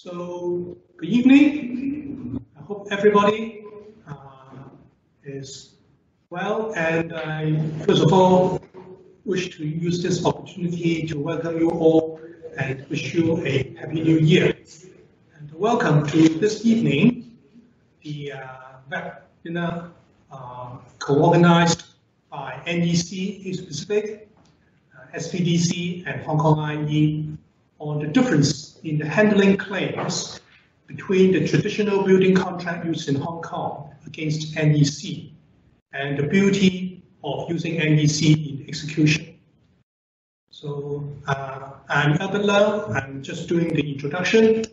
So, good evening. I hope everybody is well, and I first of all wish to use this opportunity to welcome you all and wish you a Happy New Year. And welcome to this evening, the webinar co-organized by NEC Asia Pacific, SPDC, and Hong Kong IE on the difference in the handling claims between the traditional building contract used in Hong Kong against NEC and the beauty of using NEC in execution. So I'm Albert Lau, I'm just doing the introduction.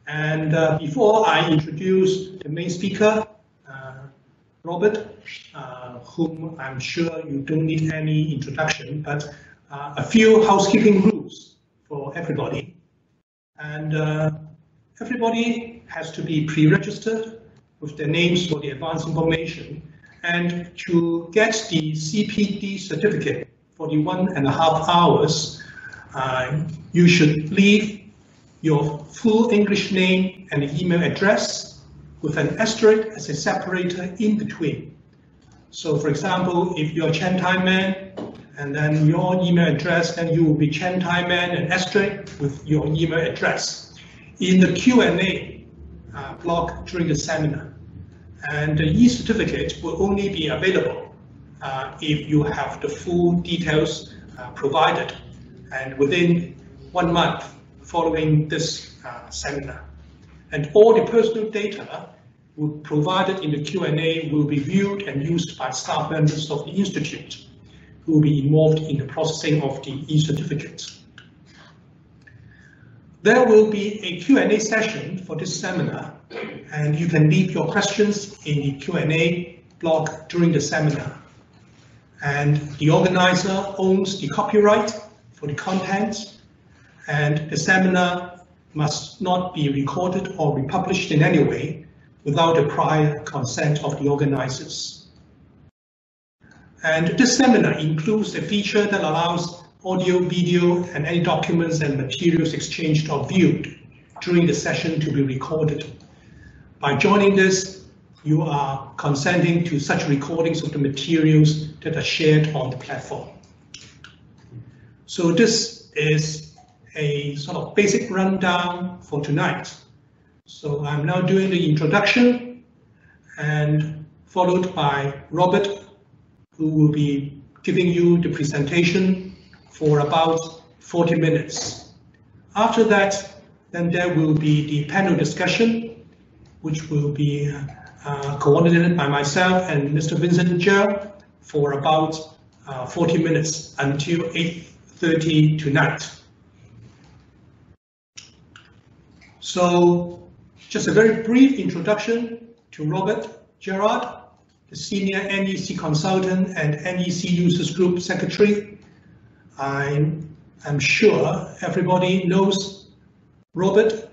And before I introduce the main speaker, Robert, whom I'm sure you don't need any introduction, but a few housekeeping rules for everybody. And everybody has to be pre-registered with their names for the advanced information. And to get the CPD certificate for the 1.5 hours, you should leave your full English name and email address with an asterisk as a separator in between. So for example, if you're Chen Tai Man, and then your email address, then you will be Chen Tai Man and asterisk with your email address in the Q&A block during the seminar. And the e-certificate will only be available if you have the full details provided and within 1 month following this seminar. And all the personal data provided in the Q&A will be viewed and used by staff members of the Institute who will be involved in the processing of the e-certificates. There will be a Q&A session for this seminar, and you can leave your questions in the Q&A block during the seminar. And the organizer owns the copyright for the content, and the seminar must not be recorded or republished in any way without the prior consent of the organizers. And this seminar includes a feature that allows audio, video, and any documents and materials exchanged or viewed during the session to be recorded. By joining this, you are consenting to such recordings of the materials that are shared on the platform. So this is a sort of basic rundown for tonight. So I'm now doing the introduction and followed by Robert, who will be giving you the presentation for about 40 minutes. After that, then there will be the panel discussion, which will be coordinated by myself and Mr. Vincent Gerrard for about 40 minutes until 8:30 tonight. So just a very brief introduction to Robert GERRARD, the Senior NEC Consultant and NEC Users Group Secretary. I'm sure everybody knows Robert,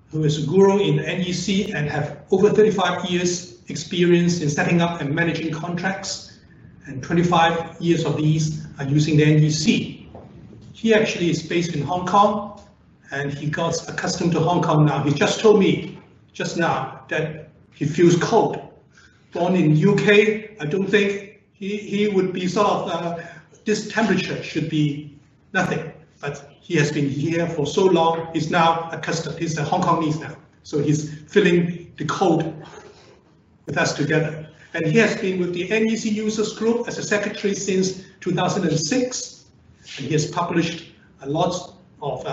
who is a guru in NEC and have over 35 years experience in setting up and managing contracts, and 25 years of these are using the NEC. He actually is based in Hong Kong, and he got accustomed to Hong Kong now. He just told me just now that he feels cold. Born in UK, I don't think he would be sort of, this temperature should be nothing, but he has been here for so long, he's now accustomed. He's a Hong Kongese now, so he's feeling the cold with us together. And he has been with the NEC Users Group as a secretary since 2006, and he has published a lot of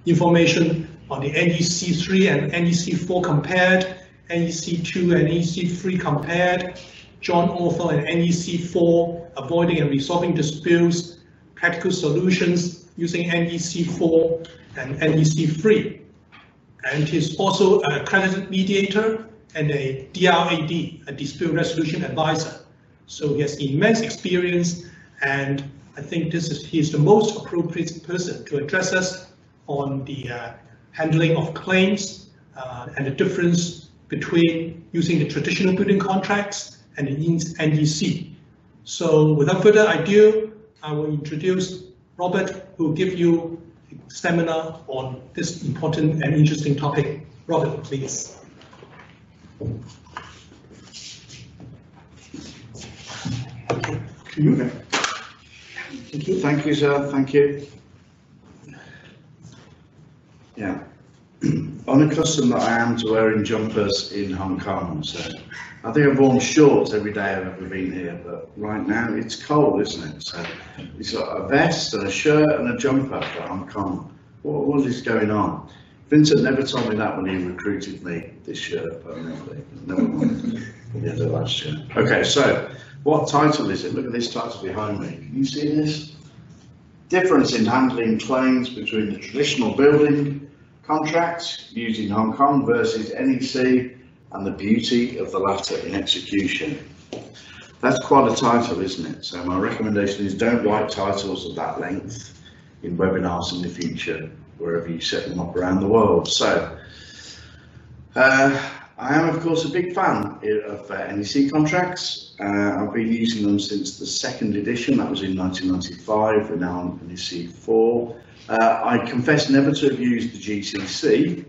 information on the NEC 3 and NEC 4 compared, NEC 2 and NEC 3 compared, John Author and NEC 4, avoiding and resolving disputes, practical solutions using NEC 4 and NEC 3. And he's also an accredited mediator and a DRAD, a dispute resolution advisor. So he has immense experience, and I think he's the most appropriate person to address us on the handling of claims and the difference between using the traditional building contracts and the NEC. So without further ado, I will introduce Robert, who will give you a seminar on this important and interesting topic. Robert, please. Okay. Thank you. Thank you, sir. Thank you. Yeah. Unaccustomed that I am to wearing jumpers in Hong Kong, so I think I've worn shorts every day I've ever been here, but right now it's cold, isn't it? So it's got a vest and a shirt and a jumper for Hong Kong. What is going on? Vincent never told me that when he recruited me this year, permanently. Never mind. At the end of last year. Okay, so what title is it? Look at this title behind me. Can you see this? Difference in handling claims between the traditional building contracts used in Hong Kong versus NEC and the beauty of the latter in execution. That's quite a title, isn't it? So my recommendation is don't write titles of that length in webinars in the future, wherever you set them up around the world. So I am of course a big fan of NEC contracts. I've been using them since the second edition, that was in 1995, we're now on NEC 4. I confess never to have used the GCC,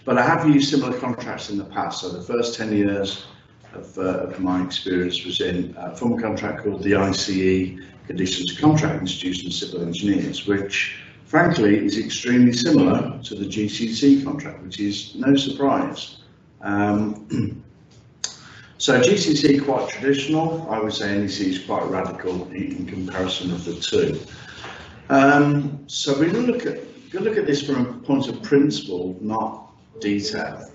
but I have used similar contracts in the past. So the first 10 years of my experience was in a formal contract called the ICE Conditions Contract Institution of Civil Engineers, which frankly is extremely similar to the GCC contract, which is no surprise. So GCC quite traditional, I would say NEC is quite radical in comparison of the two. So we're going to look at this from a point of principle, not detail.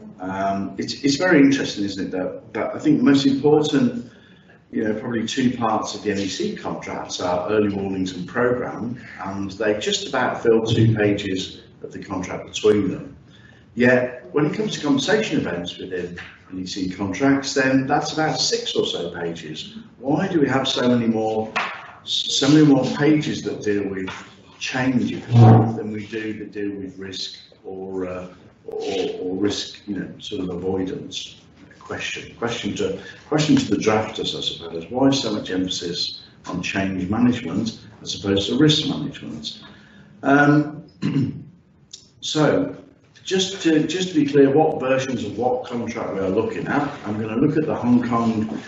It's very interesting, isn't it, that I think the most important, probably two parts of the NEC contracts are early warnings and programme, and they just about fill 2 pages of the contract between them. Yet, when it comes to compensation events within NEC contracts, then that's about 6 or so pages. Why do we have so many more pages that deal with change than we do that deal with risk or risk, sort of avoidance? Question to the drafters, I suppose. Why so much emphasis on change management as opposed to risk management? So, just to be clear, what versions of what contract we are looking at, I'm going to look at the Hong Kong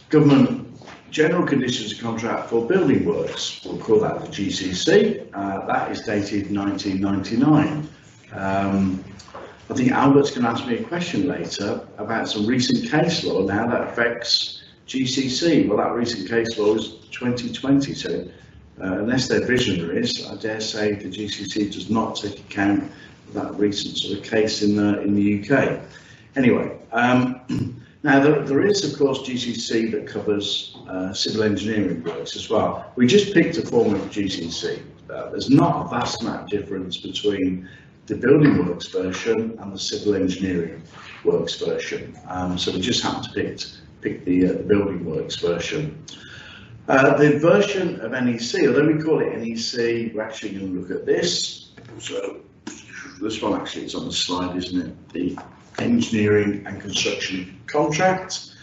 Government General Conditions Contract for Building Works. We'll call that the GCC. That is dated 1999. I think Albert's going to ask me a question later about some recent case law now that affects GCC. Well, that recent case law is 2020, so unless they're visionaries, I dare say the GCC does not take account of that recent sort of case in the UK. Anyway, now there is of course GCC that covers civil engineering works as well. We just picked a form of GCC. There's not a vast amount of difference between the building works version and the civil engineering works version. So we just happened to pick the building works version. The version of NEC, although we call it NEC, we're actually going to look at this. So this one actually is on the slide, isn't it? The engineering and construction contract.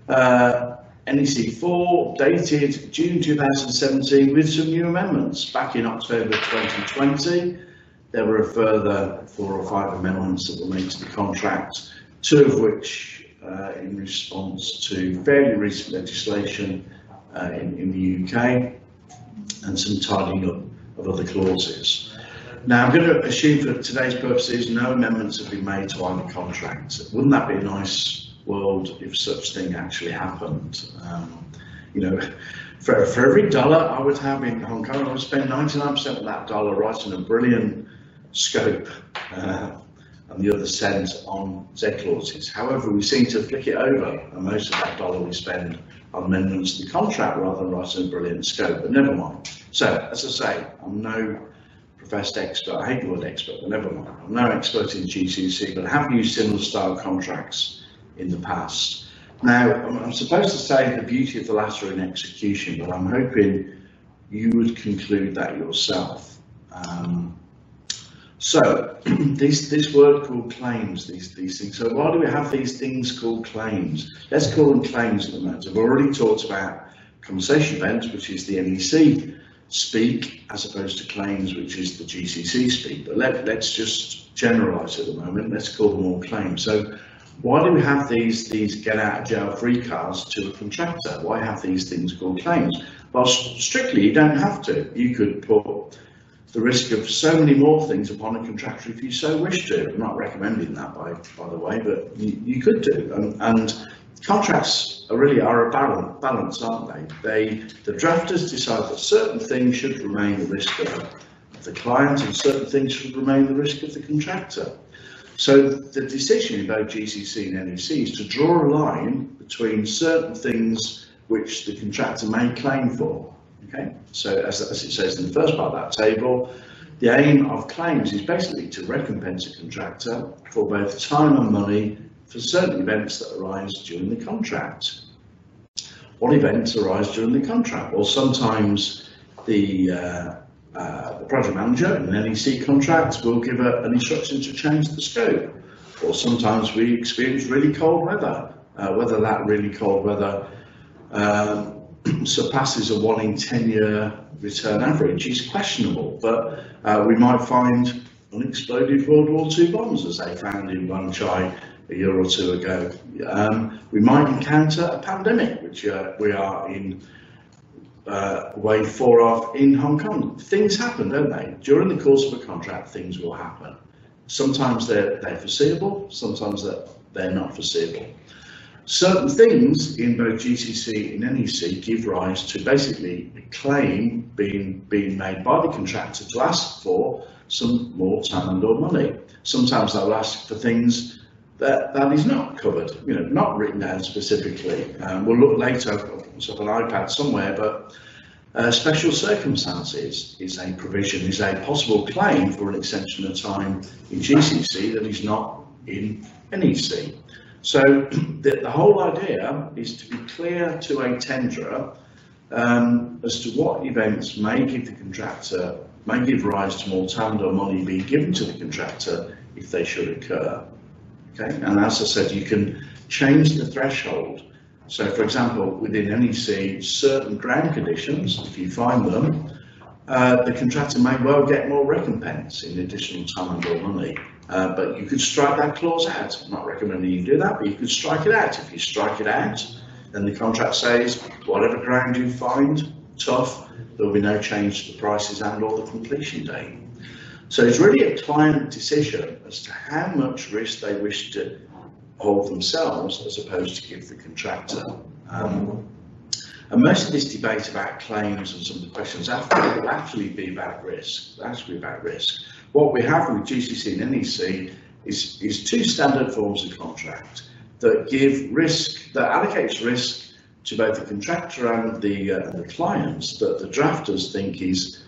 NEC 4, dated June 2017 with some new amendments. Back in October 2020, there were a further 4 or 5 amendments that were made to the contract, 2 of which in response to fairly recent legislation in the UK, and some tidying up of other clauses. Now, I'm going to assume for today's purposes, no amendments have been made to either contract. Wouldn't that be a nice world if such thing actually happened? For every dollar I would have in Hong Kong, I would spend 99% of that dollar writing a brilliant scope and the other cent on Z clauses. However, we seem to flick it over, and most of that dollar we spend on amendments to the contract rather than writing a brilliant scope, but never mind. So, as I say, I'm no professed expert, I hate the word expert, but never mind. I'm no expert in GCC, but I have used similar style contracts in the past. Now, I'm supposed to say the beauty of the latter in execution, but I'm hoping you would conclude that yourself. So, this word called claims, these things. So why do we have these things called claims? Let's call them claims at the moment. I've already talked about compensation events, which is the NEC speak as opposed to claims, which is the GCC speak. But let's just generalise at the moment. Let's call them all claims. So why do we have these get out of jail free cards to a contractor? Why have these things called claims? Well, strictly, you don't have to. You could put the risk of so many more things upon a contractor if you so wish to. I'm not recommending that, by the way, but you could do. And contracts are a balance, aren't they? The drafters decide that certain things should remain the risk of the client and certain things should remain the risk of the contractor. So the decision in both GCC and NEC is to draw a line between certain things which the contractor may claim for. Okay, so as it says in the first part of that table, the aim of claims is basically to recompense a contractor for both time and money for certain events that arise during the contract. What events arise during the contract? Well, sometimes the project manager in an NEC contract will give an instruction to change the scope, or sometimes we experience really cold weather. Whether that really cold weather surpasses a 1 in 10 year return average is questionable, but we might find unexploded World War II bombs, as they found in Banchai a year or two ago. We might encounter a pandemic, which we are in wave 4 of in Hong Kong. Things happen, don't they? During the course of a contract, things will happen. Sometimes they're foreseeable, sometimes they're not foreseeable. Certain things in both GCC and NEC give rise to basically a claim being made by the contractor to ask for some more time and or money. Sometimes they'll ask for things that is not covered, not written down specifically. We'll look later, it's up on iPad somewhere, but special circumstances is a provision, is a possible claim for an extension of time in GCC that is not in NEC. So the whole idea is to be clear to a tenderer as to what events may give rise to more time or money being given to the contractor if they should occur. Okay, and as I said, you can change the threshold. So, for example, within NEC, certain ground conditions, if you find them, the contractor may well get more recompense in additional time and or money. But you could strike that clause out. I'm not recommending you do that, but you could strike it out. If you strike it out, then the contract says, whatever ground you find tough, there will be no change to the prices and or the completion date. So it's really a client decision as to how much risk they wish to hold themselves as opposed to give the contractor. And most of this debate about claims and some of the questions after will actually be about risk. What we have with GCC and NEC is 2 standard forms of contract that give risk, that allocates risk to both the contractor and the clients that the drafters think is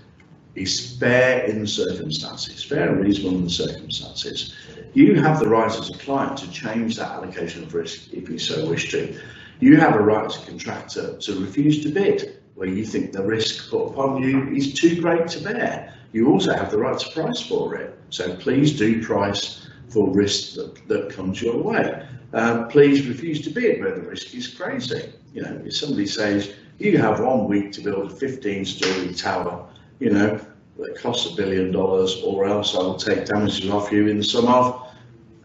fair in the circumstances, fair and reasonable in the circumstances. You have the right as a client to change that allocation of risk if you so wish to. You have a right as a contractor to refuse to bid where you think the risk put upon you is too great to bear. You also have the right to price for it. So please do price for risk that comes your way. Please refuse to bid where the risk is crazy. If somebody says you have 1 week to build a 15-story tower, that costs $1 billion, or else I will take damages off you in the sum of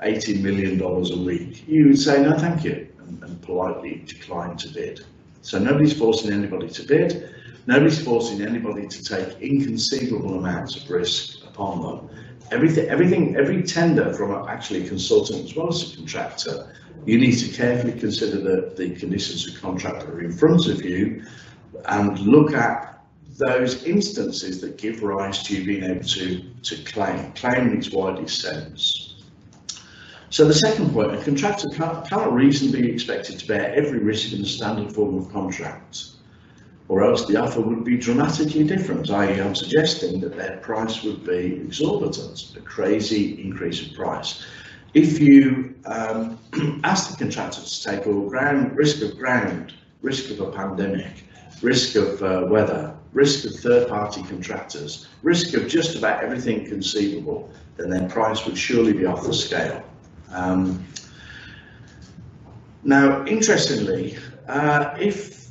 $80 million a week, you would say no thank you and politely decline to bid. So nobody's forcing anybody to bid, nobody's forcing anybody to take inconceivable amounts of risk upon them. Every tender from actually a consultant as well as a contractor, you need to carefully consider the conditions of contract that are in front of you and look at those instances that give rise to you being able to claim in its widest sense. So the second point, a contractor cannot reasonably be expected to bear every risk in the standard form of contract, or else the offer would be dramatically different, i.e. I'm suggesting that their price would be exorbitant, a crazy increase in price. If you ask the contractor to take all risk of ground, risk of a pandemic, risk of weather, risk of third-party contractors, risk of just about everything conceivable, then their price would surely be off the scale. Now, interestingly, if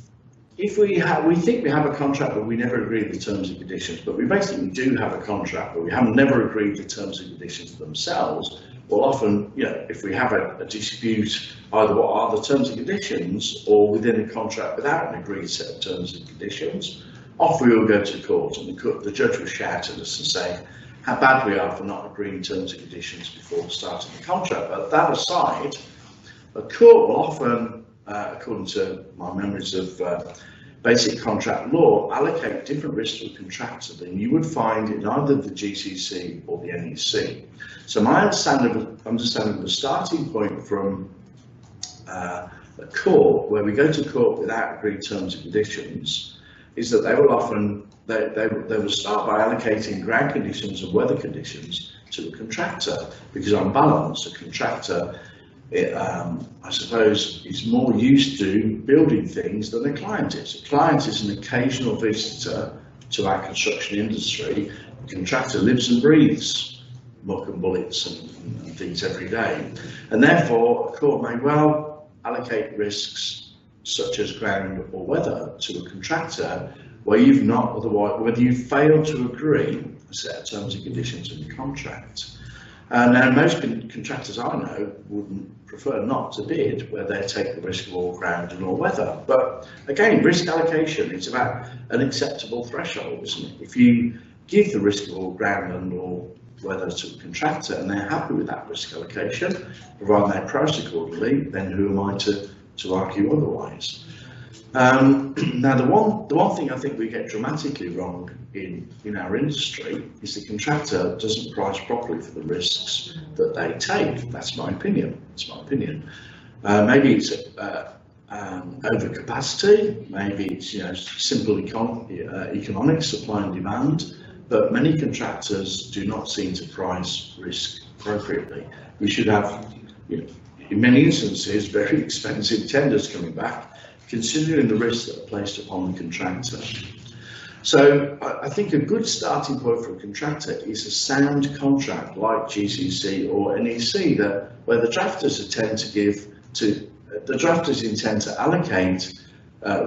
if we think we have a contract but we never agree the terms and conditions, but we basically do have a contract but we have never agreed the terms and conditions themselves, well, often, if we have a dispute, either what are the terms and conditions or within a contract without an agreed set of terms and conditions, off we all go to court, and the judge will shout at us and say how bad we are for not agreeing terms and conditions before starting the contract. But that aside, a court will often, according to my memories of basic contract law, allocate different risks to a contractor than you would find in either the GCC or the NEC. So my understanding of the starting point from a court, where we go to court without agreed terms and conditions, is that they will often they will start by allocating ground conditions and weather conditions to a contractor, because on balance, a contractor, I suppose, is more used to building things than a client is. A client is an occasional visitor to our construction industry. A contractor lives and breathes muck and bullets and things every day, and therefore a court may well allocate risks such as ground or weather to a contractor where you've not otherwise, whether you failed to agree a set of terms and conditions in the contract. Now, most contractors I know would prefer not to bid where they take the risk of all ground and all weather. But again, risk allocation, it's about an acceptable threshold, isn't it? If you give the risk of all ground and all weather to a contractor and they're happy with that risk allocation, providing they're priced accordingly, then who am I to argue otherwise? Now, the one thing I think we get dramatically wrong in our industry is the contractor doesn't price properly for the risks that they take. That's my opinion. Maybe it's overcapacity. Maybe it's simple economics, supply and demand. But many contractors do not seem to price risk appropriately. We should have, in many instances, very expensive tenders coming back, considering the risks that are placed upon the contractor. So I think a good starting point for a contractor is a sound contract like GCC or NEC, where the drafters intend to allocate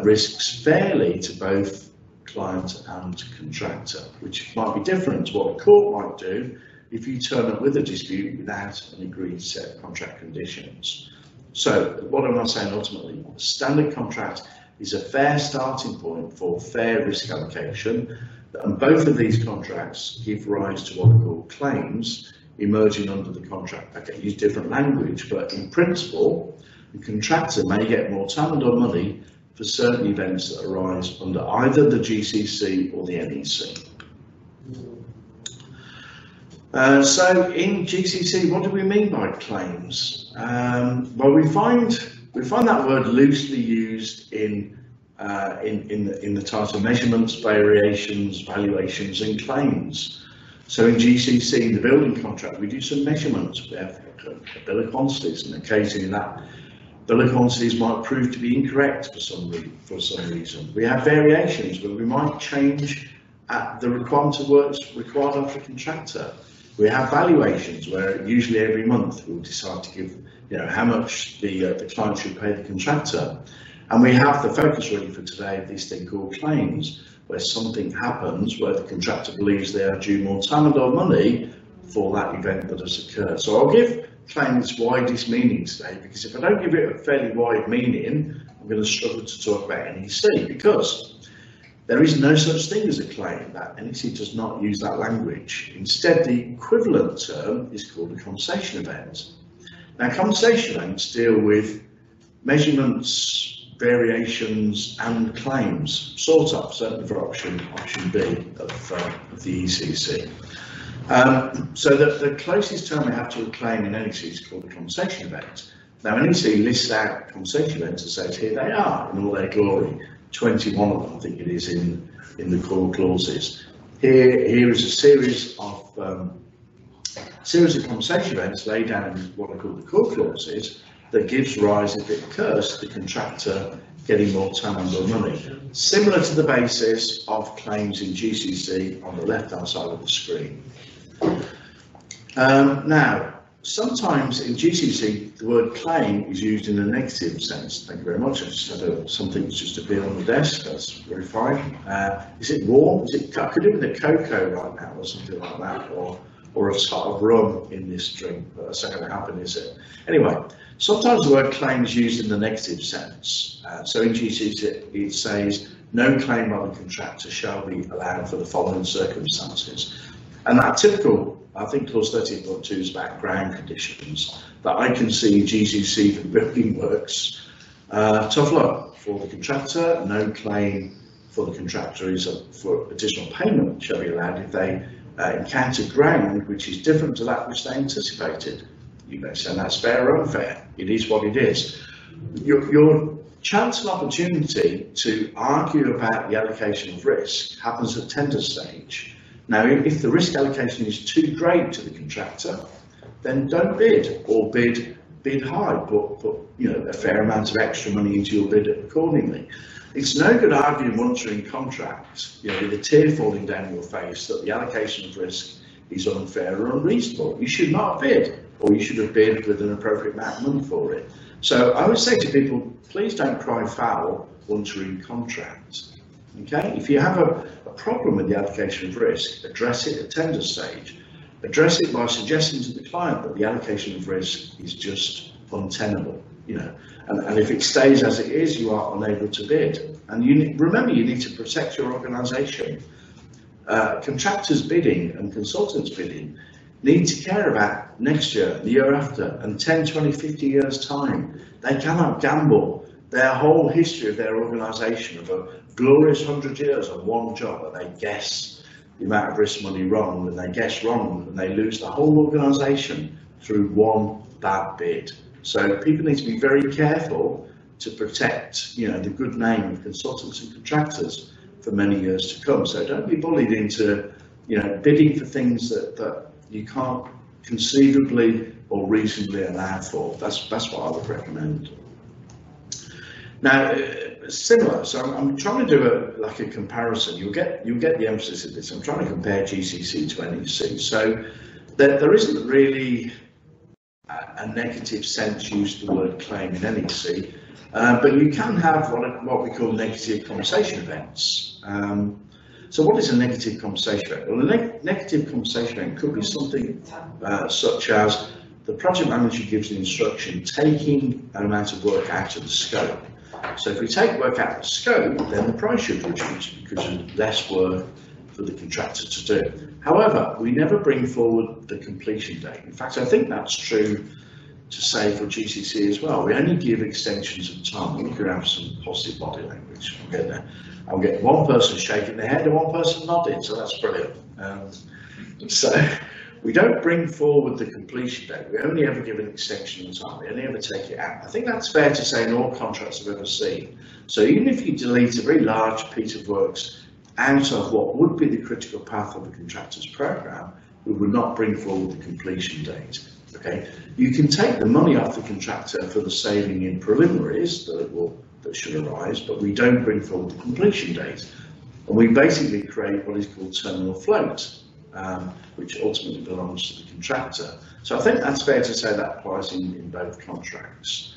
risks fairly to both client and contractor, which might be different to what a court might do if you turn up with a dispute without an agreed set of contract conditions. So what am I saying ultimately? A standard contract is a fair starting point for fair risk allocation, and both of these contracts give rise to what are called claims emerging under the contract. Okay, use different language, but in principle, the contractor may get more time or money for certain events that arise under either the GCC or the NEC. So in GCC, what do we mean by claims? Well, we find that word loosely used in the title measurements, variations, valuations, and claims. So in GCC, in the building contract, we do some measurements. We have a bill of quantities, and occasionally that bill of quantities might prove to be incorrect for some reason. We have variations where we might change the requirement of works required of the contractor. We have valuations where usually every month we'll decide to give, how much the client should pay the contractor. And we have the focus really for today of this thing called claims, where something happens where the contractor believes they are due more time and or money for that event that has occurred. So I'll give claims widest meaning today, because if I don't give it a fairly wide meaning, I'm going to struggle to talk about NEC, because there is no such thing as a claim. That NEC does not use that language. Instead, the equivalent term is called a compensation event. Now, compensation events deal with measurements, variations, and claims, certainly for option B of the ECC. So the closest term we have to a claim in NEC is called a compensation event. Now, NEC lists out compensation events and says here they are in all their glory. 21 of them, I think it is, in the core clauses. Here is a series of compensation events laid down in what are called the core clauses that gives rise, if it occurs, to the contractor getting more time and more money. Similar to the basis of claims in GCC on the left-hand side of the screen. Now, sometimes in GCC, the word claim is used in a negative sense. Thank you very much. I just had something that's just appeared on the desk. That's very fine. Is it warm? Is it, I could do with a cocoa right now or something like that, or a sort of rum in this drink, but that's not going to happen, is it? Anyway, sometimes the word claim is used in the negative sense. So in GCC, it says, no claim by the contractor shall be allowed for the following circumstances. And that typical, I think clause 13.2 is about ground conditions that I can see in GCC for building works. Tough luck for the contractor, no claim for the contractor is for additional payment shall be allowed if they encounter ground which is different to that which they anticipated. You may say that's fair or unfair. It is what it is. Your chance and opportunity to argue about the allocation of risk happens at tender stage. Now, if the risk allocation is too great to the contractor, then don't bid, or bid high, put a fair amount of extra money into your bid accordingly. It's no good arguing once you're in contract, with a tear falling down your face that the allocation of risk is unfair or unreasonable. You should not bid, or you should have bid with an appropriate amount of money for it. So I would say to people, please don't cry foul once you're in contract. Okay, if you have a problem with the allocation of risk, address it at tender stage. Address it by suggesting to the client that the allocation of risk is just untenable, and if it stays as it is, you are unable to bid. And remember, you need to protect your organisation. Contractors bidding and consultants bidding need to care about next year, the year after, and 10, 20, 50 years' time. They cannot gamble their whole history of their organisation of a glorious 100 years on one job, and they guess the amount of risk money wrong, and they guess wrong, and they lose the whole organisation through one bad bid. So people need to be very careful to protect, the good name of consultants and contractors for many years to come. So don't be bullied into, bidding for things that you can't conceivably or reasonably allow for. That's what I would recommend. Now, similar. So I'm trying to do a comparison. You'll get the emphasis of this. I'm trying to compare GCC to NEC. So there isn't really a negative sense used to the word claim in NEC, but you can have what we call negative compensation events. So what is a negative compensation event? Well, a negative compensation event could be something such as the project manager gives the instruction taking an amount of work out of the scope. So if we take work out of the scope, then the price should reduce because there's less work for the contractor to do. However, we never bring forward the completion date. In fact, I think that's true to say for GCC as well. We only give extensions of time. We could have some positive body language. I'll get one person shaking their head and one person nodding, so that's brilliant. So we don't bring forward the completion date. We only ever give an extension of time. We only ever take it out. I think that's fair to say in all contracts I've ever seen. So even if you delete a very large piece of works out of what would be the critical path of the contractor's program, we would not bring forward the completion date. Okay, you can take the money off the contractor for the saving in preliminaries that should arise, but we don't bring forward the completion date. And we basically create what is called terminal float, which ultimately belongs to the contractor. So I think that's fair to say that applies in both contracts.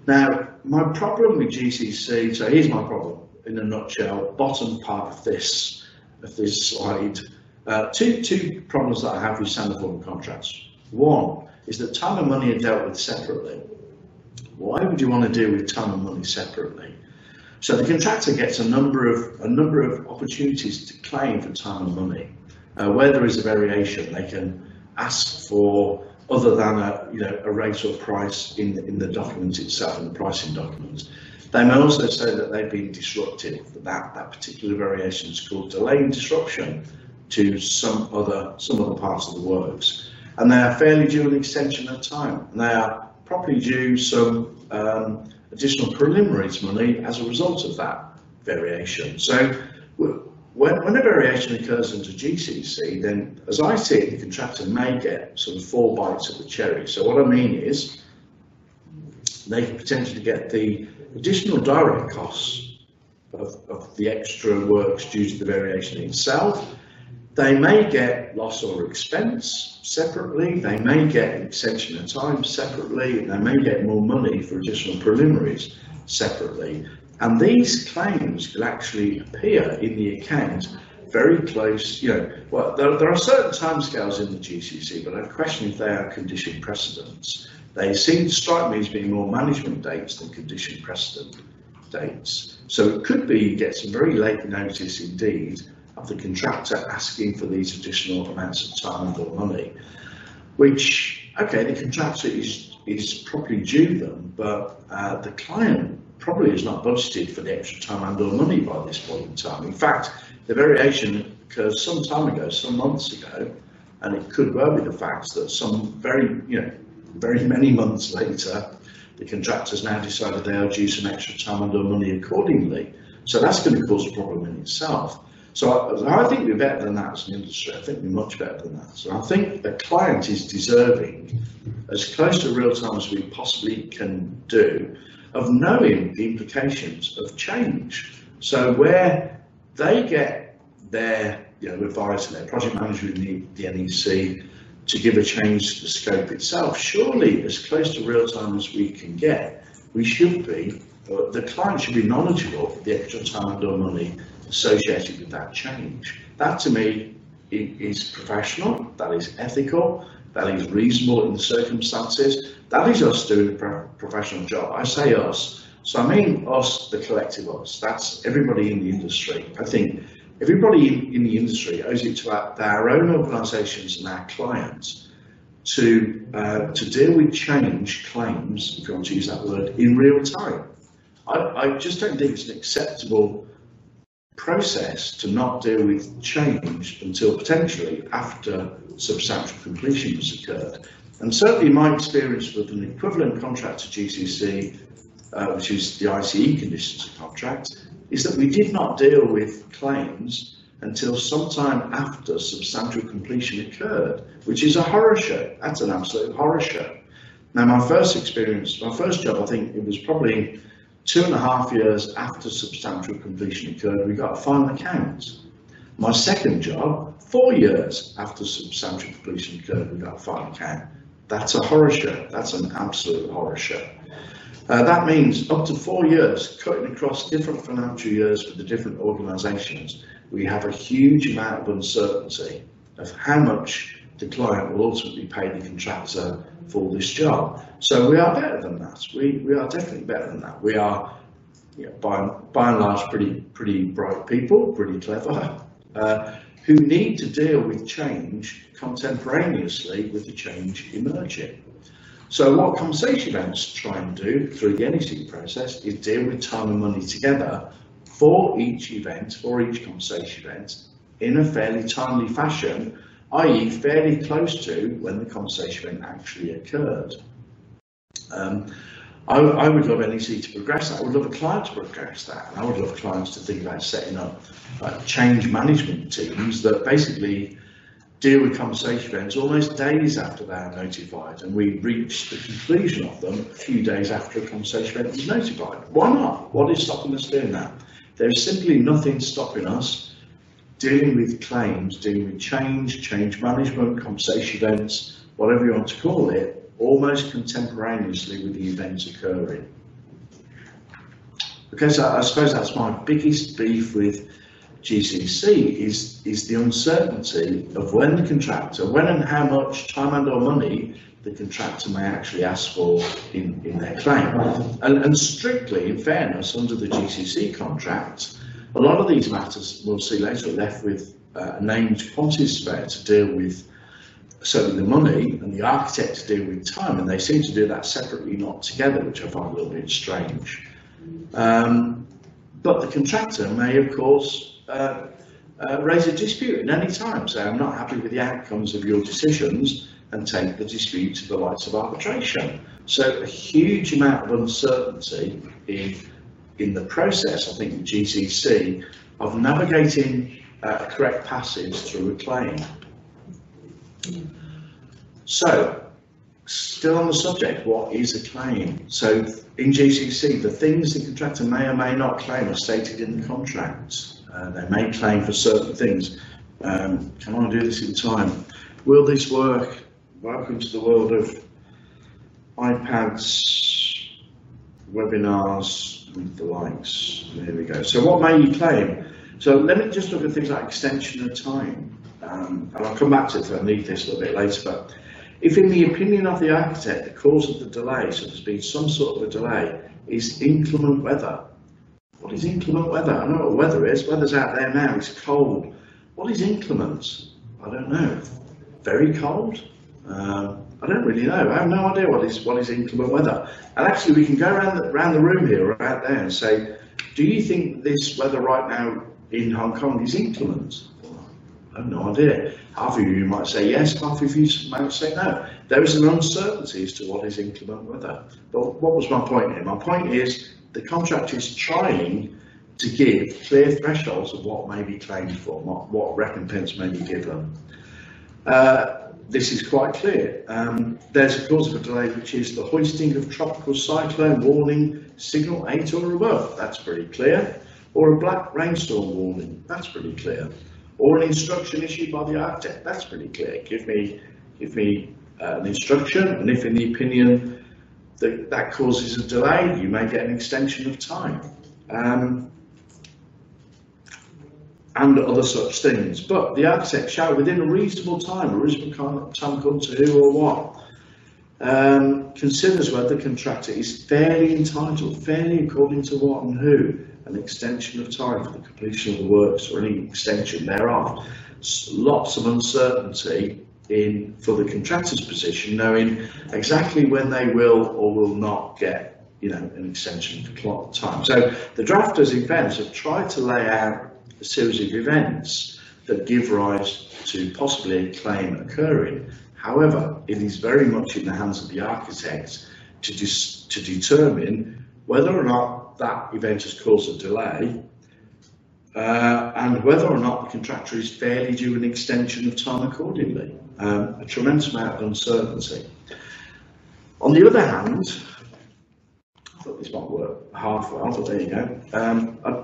Now, my problem with GCC, so here's my problem in a nutshell, bottom part of this slide. Two problems that I have with standard form contracts. One is that time and money are dealt with separately. Why would you want to deal with time and money separately? So the contractor gets a number of opportunities to claim for time and money. Where there is a variation, they can ask for other than a rate or price in the document itself, in the pricing document. They may also say that they've been disruptive, that particular variation is called delay and disruption to some other parts of the works. And they are fairly due an extension of time. And they are properly due some additional preliminaries money as a result of that variation. So when a variation occurs under GCC, then as I see it, the contractor may get sort of 4 bites of the cherry. So what I mean is they could potentially get the additional direct costs of the extra works due to the variation itself. They may get loss or expense separately, they may get extension of time separately, they may get more money for additional preliminaries separately. And these claims will actually appear in the account very close, well, there are certain timescales in the GCC, but I question if they are condition precedents. They seem to strike me as being more management dates than condition precedent dates. So it could be you get some very late notice indeed of the contractor asking for these additional amounts of time or money, which, okay, the contractor is probably due them, but the client probably is not budgeted for the extra time and or money by this point in time. In fact, the variation occurs some time ago, some months ago, and it could well be the fact that some very many months later, the contractors now decided they'll due some extra time and or money accordingly. So that's going to cause a problem in itself. So I think we're better than that as an industry. I think we're much better than that. So I think the client is deserving, as close to real time as we possibly can do, of knowing the implications of change. So where they get their advisor, their project manager in the NEC, to give a change to the scope itself, surely as close to real time as we can get, we should be, the client should be knowledgeable of the extra time and money associated with that change. That to me is professional, that is ethical, that is reasonable in the circumstances. That is us doing a professional job. I say us, so I mean us, the collective us. That's everybody in the industry. I think everybody in the industry owes it to our own organisations and our clients to deal with change claims, if you want to use that word, in real time. I just don't think it's an acceptable process to not deal with change until potentially after substantial completion has occurred. And certainly my experience with an equivalent contract to GCC, which is the ICE conditions of contract, is that we did not deal with claims until sometime after substantial completion occurred, which is a horror show. That's an absolute horror show. Now, my first job, I think it was probably 2.5 years after substantial completion occurred, we got a final account. My second job, 4 years after substantial completion occurred, we got a final account. That's a horror show. That's an absolute horror show. That means up to 4 years, cutting across different financial years for the different organisations, we have a huge amount of uncertainty of how much the client will ultimately pay the contractor for this job. So we are better than that. We are definitely better than that. We are, by and large, pretty bright people, pretty clever, who need to deal with change contemporaneously with the change emerging. So what compensation events try and do through the NEC process is deal with time and money together for each event, for each compensation event, in a fairly timely fashion, i.e. fairly close to when the compensation event actually occurred. I would love NEC to progress that. I would love a client to progress that. And I would love clients to think about setting up change management teams that basically deal with compensation events almost days after they are notified, and we reach the conclusion of them a few days after a compensation event is notified. Why not? What is stopping us doing that? There's simply nothing stopping us dealing with claims, dealing with change management, compensation events, whatever you want to call it, almost contemporaneously with the events occurring. Okay, so I suppose that's my biggest beef with GCC is the uncertainty of when the contractor, when and how much time and or money the contractor may actually ask for in their claim. And strictly, in fairness, under the GCC contract, a lot of these matters we'll see later are left with a named quantity surveyor to deal with certainly the money, and the architect to deal with time, and they seem to do that separately, not together, which I find a little bit strange. But the contractor may, of course, raise a dispute at any time, say I'm not happy with the outcomes of your decisions, and take the dispute to the lights of arbitration. So a huge amount of uncertainty in the process, I think, the GCC, of navigating a correct passage through a claim. So, still on the subject, what is a claim? So in GCC, the things the contractor may or may not claim are stated in the contract. They may claim for certain things. Can I do this in time? Will this work? Welcome to the world of iPads, webinars, and the likes. There we go. So what may you claim? So let me just look at things like extension of time. And I'll come back to it if I need this a little bit later. But if in the opinion of the architect, the cause of the delay, so there's been some sort of a delay, is inclement weather. What is inclement weather? I know what weather is. Weather's out there now, it's cold. What is inclement? I don't know. Very cold? I don't really know. I have no idea what is inclement weather. And actually we can go around the room here or out there and say, do you think this weather right now in Hong Kong is inclement? I have no idea. Half of you might say yes, half of you might say no. There is an uncertainty as to what is inclement weather. But what was my point here? My point is the contract is trying to give clear thresholds of what may be claimed for, what recompense may be given. This is quite clear. There's a cause of a delay which is the hoisting of tropical cyclone warning signal 8 or above. That's pretty clear. Or a black rainstorm warning. That's pretty clear. Or an instruction issued by the architect. That's pretty clear. Give me an instruction, and if in the opinion that causes a delay, you may get an extension of time. And other such things. But the architect shall, within a reasonable time come to who or what, considers whether the contractor is fairly entitled, fairly according to what and who, an extension of time for the completion of the works or any extension thereof. Lots of uncertainty for the contractor's position, knowing exactly when they will or will not get, an extension of time. So the drafters, in fairness, have tried to lay out a series of events that give rise to possibly a claim occurring. However, it is very much in the hands of the architect to determine whether or not that event has caused a delay and whether or not the contractor is fairly due an extension of time accordingly. A tremendous amount of uncertainty. On the other hand, I thought this might work half well, but there you go.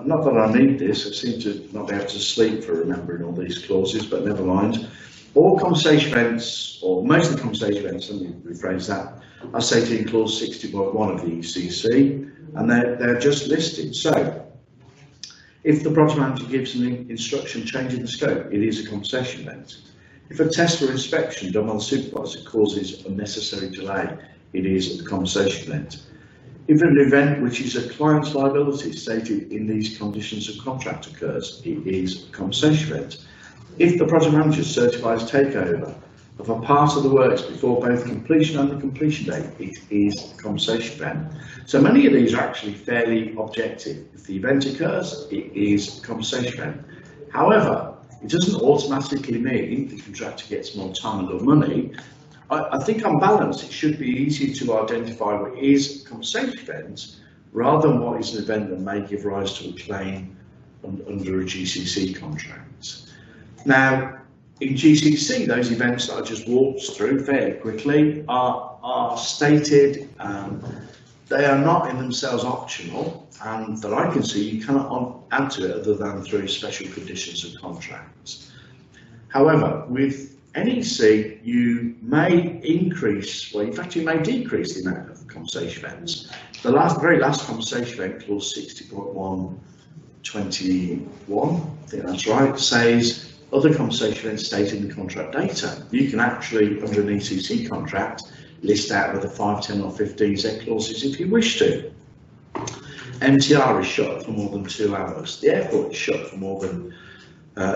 Not that I need this, I seem to not be able to sleep for remembering all these clauses, but never mind. All compensation events, or most of the compensation events, let me rephrase that, are stated in clause 60.1 of the ECC, and they're just listed. So, if the project manager gives an instruction changing the scope, it is a compensation event. If a test or inspection done by the supervisor causes unnecessary delay, it is a compensation event. If an event which is a client's liability stated in these conditions of contract occurs, it is a compensation event. If the project manager certifies takeover of a part of the works before both completion and the completion date, it is a compensation event. So many of these are actually fairly objective. If the event occurs, it is a compensation event. However, it doesn't automatically mean the contractor gets more time and money. I think on balance, it should be easier to identify what is a compensation event rather than what is an event that may give rise to a claim under a GCC contract. Now, in GCC, those events that I just walked through fairly quickly are stated. They are not in themselves optional, and that I can see you cannot add to it other than through special conditions of contracts. However, with NEC, you may increase, well, in fact, you may decrease the amount of compensation events. The very last compensation event, clause 60.121, I think that's right, says other compensation events stated in the contract data. You can actually, under an ECC contract, list out whether 5, 10 or 15 Z clauses if you wish to. MTR is shut for more than 2 hours. The airport is shut for more than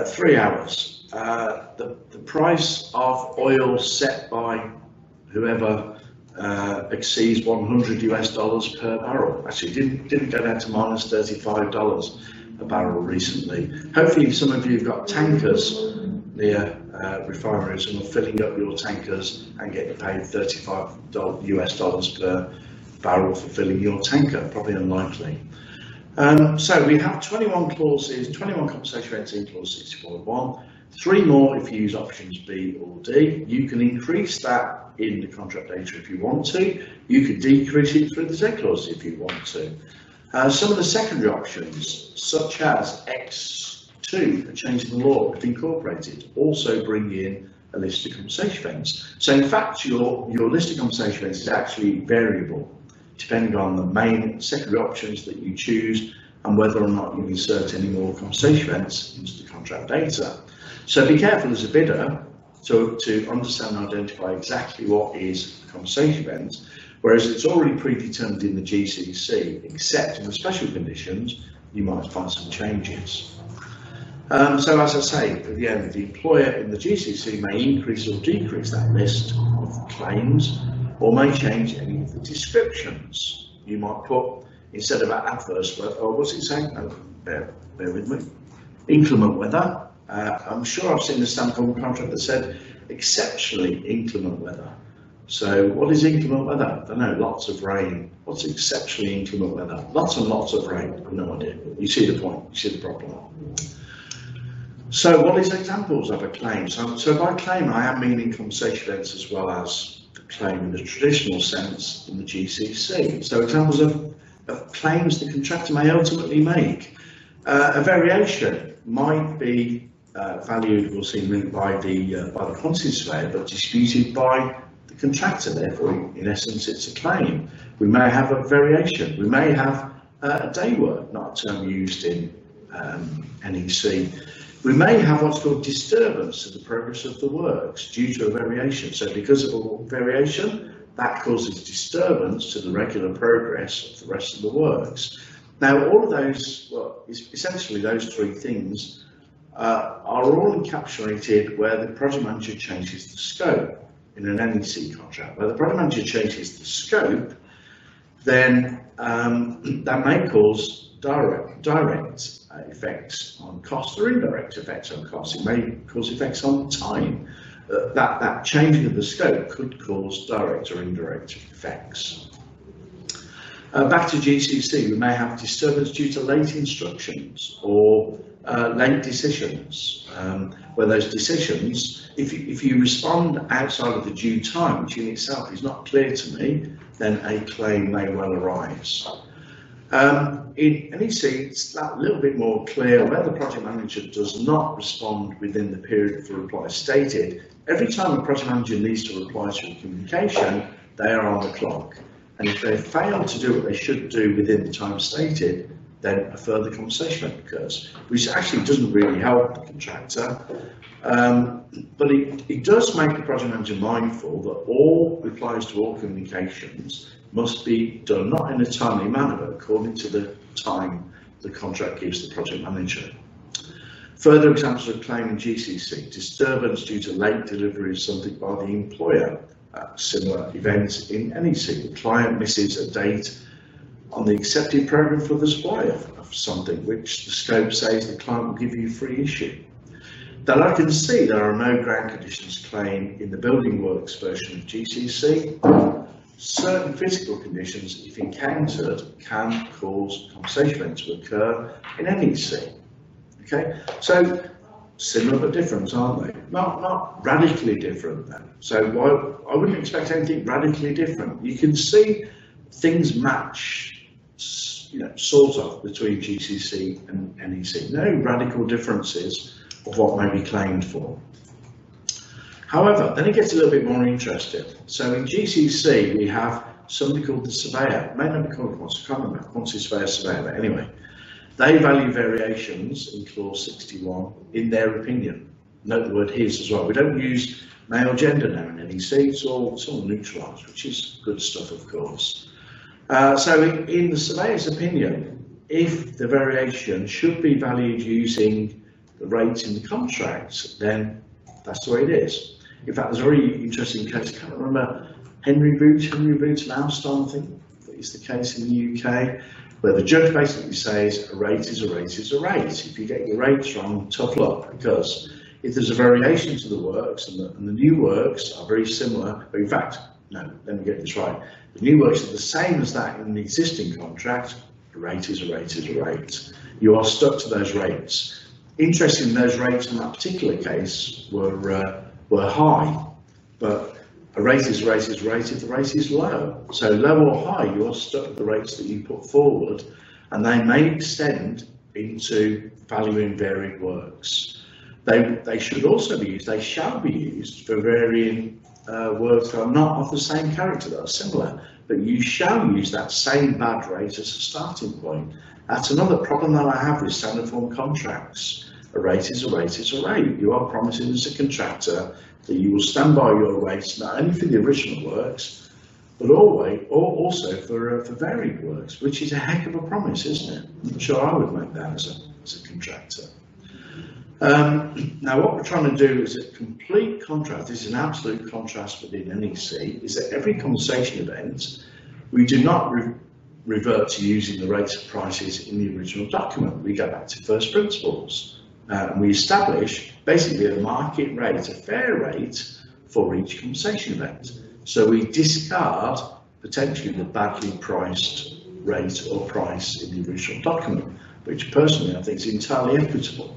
3 hours. The price of oil set by whoever exceeds $100 US per barrel. Actually, didn't go down to minus $35 a barrel recently. Hopefully, some of you have got tankers near refineries and are filling up your tankers and getting paid $35 US per barrel for filling your tanker. Probably unlikely. So we have 21 clauses, 21 compensation events in clause 60.1. 3 more if you use options B or D. You can increase that in the contract data if you want to. You could decrease it through the Z clause if you want to. Some of the secondary options, such as X2 2, a change in the law if incorporated, also bring in a list of compensation events. So in fact, your list of compensation events is actually variable, depending on the main secondary options that you choose and whether or not you insert any more compensation events into the contract data. So be careful as a bidder to understand and identify exactly what is a compensation event, whereas it's already predetermined in the GCC, except in the special conditions, you might find some changes. So as I say, at the end, the employer in the GCC may increase or decrease that list of claims, or may change any of the descriptions. You might put, instead of adverse weather, or what's it saying? Oh, bear with me. Inclement weather. I'm sure I've seen a stamp on the contract that said exceptionally inclement weather. So what is inclement weather? I don't know, lots of rain. What's exceptionally inclement weather? Lots and lots of rain. I've no idea. You see the point, you see the problem. So what is examples of a claim? So by claim, I am meaning compensation events as well as the claim in the traditional sense in the GCC. So examples of claims the contractor may ultimately make. A variation might be valued or seen linked by the quantity surveyor, but disputed by the contractor. Therefore, in essence, it's a claim. We may have a variation. We may have a day work, not a term used in NEC. We may have what's called disturbance to the progress of the works due to a variation. So because of a variation, that causes disturbance to the regular progress of the rest of the works. Now, all of those, well, essentially those three things are all encapsulated where the project manager changes the scope in an NEC contract. Where the project manager changes the scope, then that may cause direct effects on cost or indirect effects on cost. It may cause effects on time. That changing of the scope could cause direct or indirect effects. Back to GCC, we may have disturbance due to late instructions or late decisions, where those decisions, if you respond outside of the due time, which in itself is not clear to me, then a claim may well arise. In NEC, it's that little bit more clear where the project manager does not respond within the period for reply stated. Every time a project manager needs to reply to a communication, they are on the clock. And if they fail to do what they should do within the time stated, then a further compensation occurs, which actually doesn't really help the contractor. But it does make the project manager mindful that all replies to all communications must be done not in a timely manner, but according to the time the contract gives the project manager. Further examples of claim in GCC: disturbance due to late delivery of something by the employer. Similar events in NEC. The client misses a date on the accepted program for the supply of something, which the scope says the client will give you free issue. That I can see, there are no ground conditions claim in the building works version of GCC. Certain physical conditions, if encountered, can cause compensation events to occur in NEC. Okay, so similar but different, aren't they? Not radically different then. So I wouldn't expect anything radically different. You can see things match, sort of, between GCC and NEC. No radical differences of what may be claimed for. However, then it gets a little bit more interesting. So in GCC, we have somebody called the surveyor. It may not be called quantity surveyor, but anyway. They value variations in clause 61 in their opinion. Note the word his as well. We don't use male gender now in NEC, it's all neutralised, which is good stuff, of course. So in the surveyor's opinion, if the variation should be valued using the rates in the contract, then that's the way it is. In fact, there's a very interesting case, I can't remember, Henry Boot and Alston, I think is the case in the UK, where the judge basically says a rate is a rate is a rate. If you get your rates wrong, tough luck, because if there's a variation to the works and the new works are very similar, but in fact, no, let me get this right. The new works are the same as that in the existing contract. A rate is a rate is a rate. You are stuck to those rates. Interesting, those rates in that particular case were high, but a rate is a rate is a rate if the rate is low. So low or high, you're stuck with the rates that you put forward, and they may extend into valuing varied works. They should also be used, they shall be used for varying works that are not of the same character, that are similar, but you shall use that same bad rate as a starting point. That's another problem that I have with standard form contracts. A rate is a rate is a rate. You are promising as a contractor that you will stand by your rates not only for the original works, but also for varied works, which is a heck of a promise, isn't it? I'm sure I would make that as a contractor. Now what we're trying to do is a complete contrast. This is an absolute contrast within NEC, is that every conversation event, we do not revert to using the rates and prices in the original document. We go back to first principles and we establish basically a market rate, a fair rate for each conversation event. So we discard potentially the badly priced rate or price in the original document, which personally I think is entirely equitable.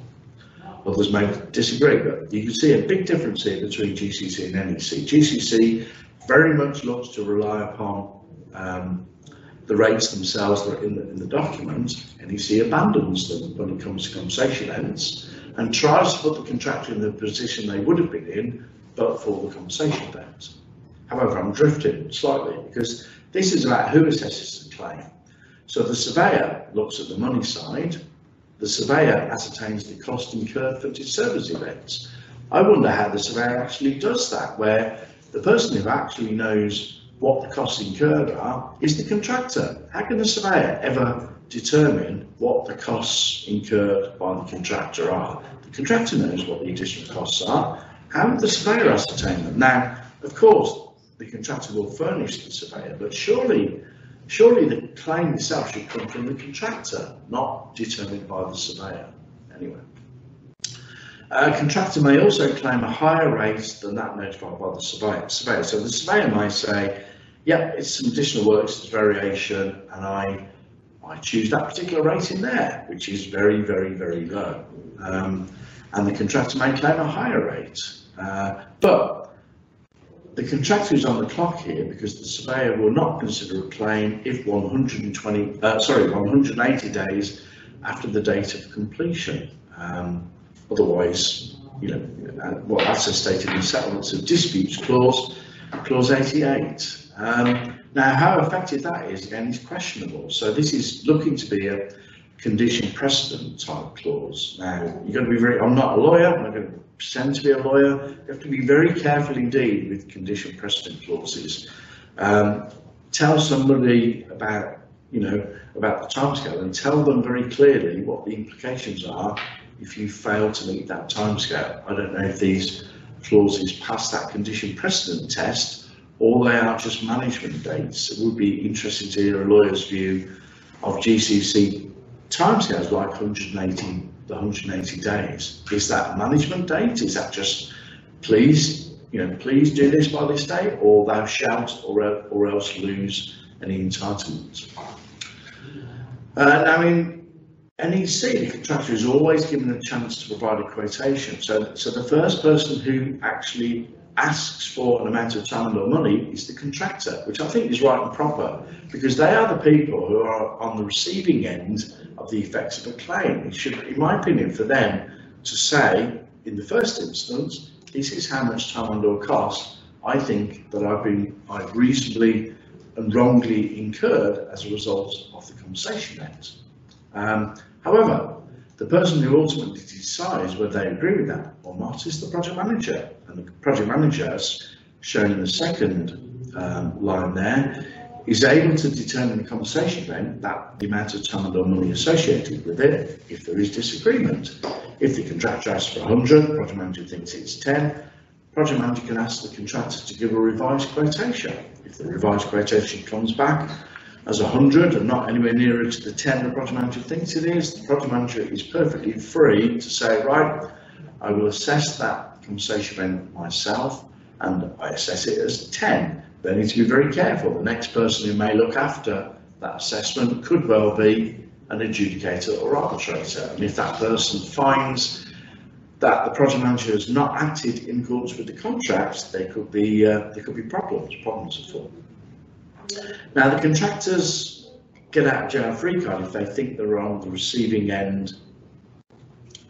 Others may disagree, but you can see a big difference here between GCC and NEC. GCC very much looks to rely upon the rates themselves that are in the document. NEC abandons them when it comes to conversation events and tries to put the contractor in the position they would have been in but for the conversation event. However, I'm drifting slightly because this is about who assesses the claim. So the surveyor looks at the money side. The surveyor ascertains the cost incurred for service events. I wonder how the surveyor actually does that, where the person who actually knows what the costs incurred are is the contractor. How can the surveyor ever determine what the costs incurred by the contractor are? The contractor knows what the additional costs are. How would the surveyor ascertain them? Now, of course, the contractor will furnish the surveyor, but surely the claim itself should come from the contractor, not determined by the surveyor. Anyway, a contractor may also claim a higher rate than that notified by the surveyor. So the surveyor may say, yeah, it's some additional works, it's variation, and I choose that particular rate in there, which is very, very, very low. And the contractor may claim a higher rate. But the contractor is on the clock here because the surveyor will not consider a claim if 180 days after the date of completion. Otherwise, well, that's as stated in the Settlements of Disputes clause 88. Now, how effective that is, again, is questionable. So this is looking to be a condition precedent type clause. Now, you've got to be I'm not a lawyer, I'm not going to pretend to be a lawyer. You have to be very careful indeed with condition precedent clauses. Tell somebody about the timescale and tell them very clearly what the implications are if you fail to meet that timescale. I don't know if these clauses pass that condition precedent test or they are just management dates. It would be interesting to hear a lawyer's view of GCC timescales like 180 days. Is that management date? Is that just please do this by this date, or thou shalt, or else lose any entitlement? Now in NEC, the contractor is always given a chance to provide a quotation. So the first person who actually asks for an amount of time or money is the contractor, which I think is right and proper, because they are the people who are on the receiving end of the effects of a claim. It should, in my opinion, for them to say, in the first instance, this is how much time and/or cost I think that I've reasonably and wrongly incurred as a result of the conversation event. However, the person who ultimately decides whether they agree with that or not is the project manager. And the project manager, as shown in the second line there, is able to determine the conversation event, that the amount of time and or money associated with it, if there is disagreement. If the contractor asks for 100, the project manager thinks it's 10, project manager can ask the contractor to give a revised quotation. If the revised quotation comes back as 100 and not anywhere nearer to the 10 the project manager thinks it is, the project manager is perfectly free to say, right, I will assess that conversation event myself and I assess it as 10. They need to be very careful. The next person who may look after that assessment could well be an adjudicator or arbitrator. And if that person finds that the project manager has not acted in accordance with the contract, there could be problems afoot. Now, the contractor's get out of jail free card if they think they're on the receiving end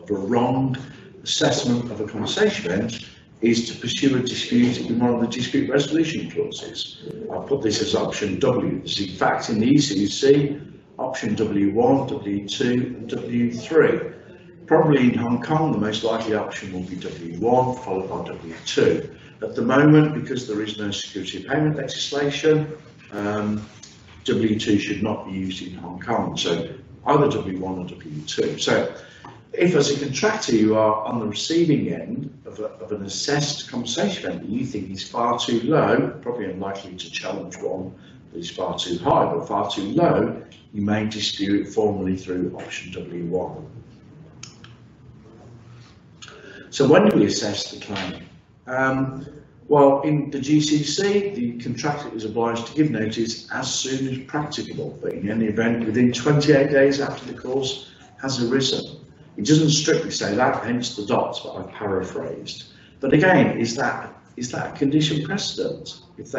of a wrong assessment of a compensation event is to pursue a dispute in one of the dispute resolution clauses. I'll put this as option W. This is in fact in the ECC, option W1, W2 and W3. Probably in Hong Kong, the most likely option will be W1 followed by W2. At the moment, because there is no security of payment legislation, W2 should not be used in Hong Kong, so either W1 or W2. So if as a contractor you are on the receiving end of an assessed compensation event that you think is far too low, probably unlikely to challenge one that is far too high, but far too low, you may dispute it formally through option W1. So when do we assess the claim? Well, in the GCC, the contractor is obliged to give notice as soon as practicable, but in any event, within 28 days after the cause has arisen. It doesn't strictly say that, hence the dots, but I've paraphrased. But again, is that a condition precedent? If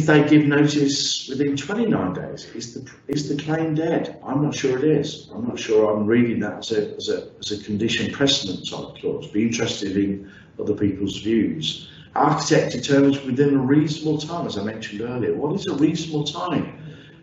they give notice within 29 days, is the claim dead? I'm not sure it is. I'm not sure I'm reading that as a condition precedent type clause. Be interested in other people's views. Architect determines within a reasonable time, as I mentioned earlier. What is a reasonable time?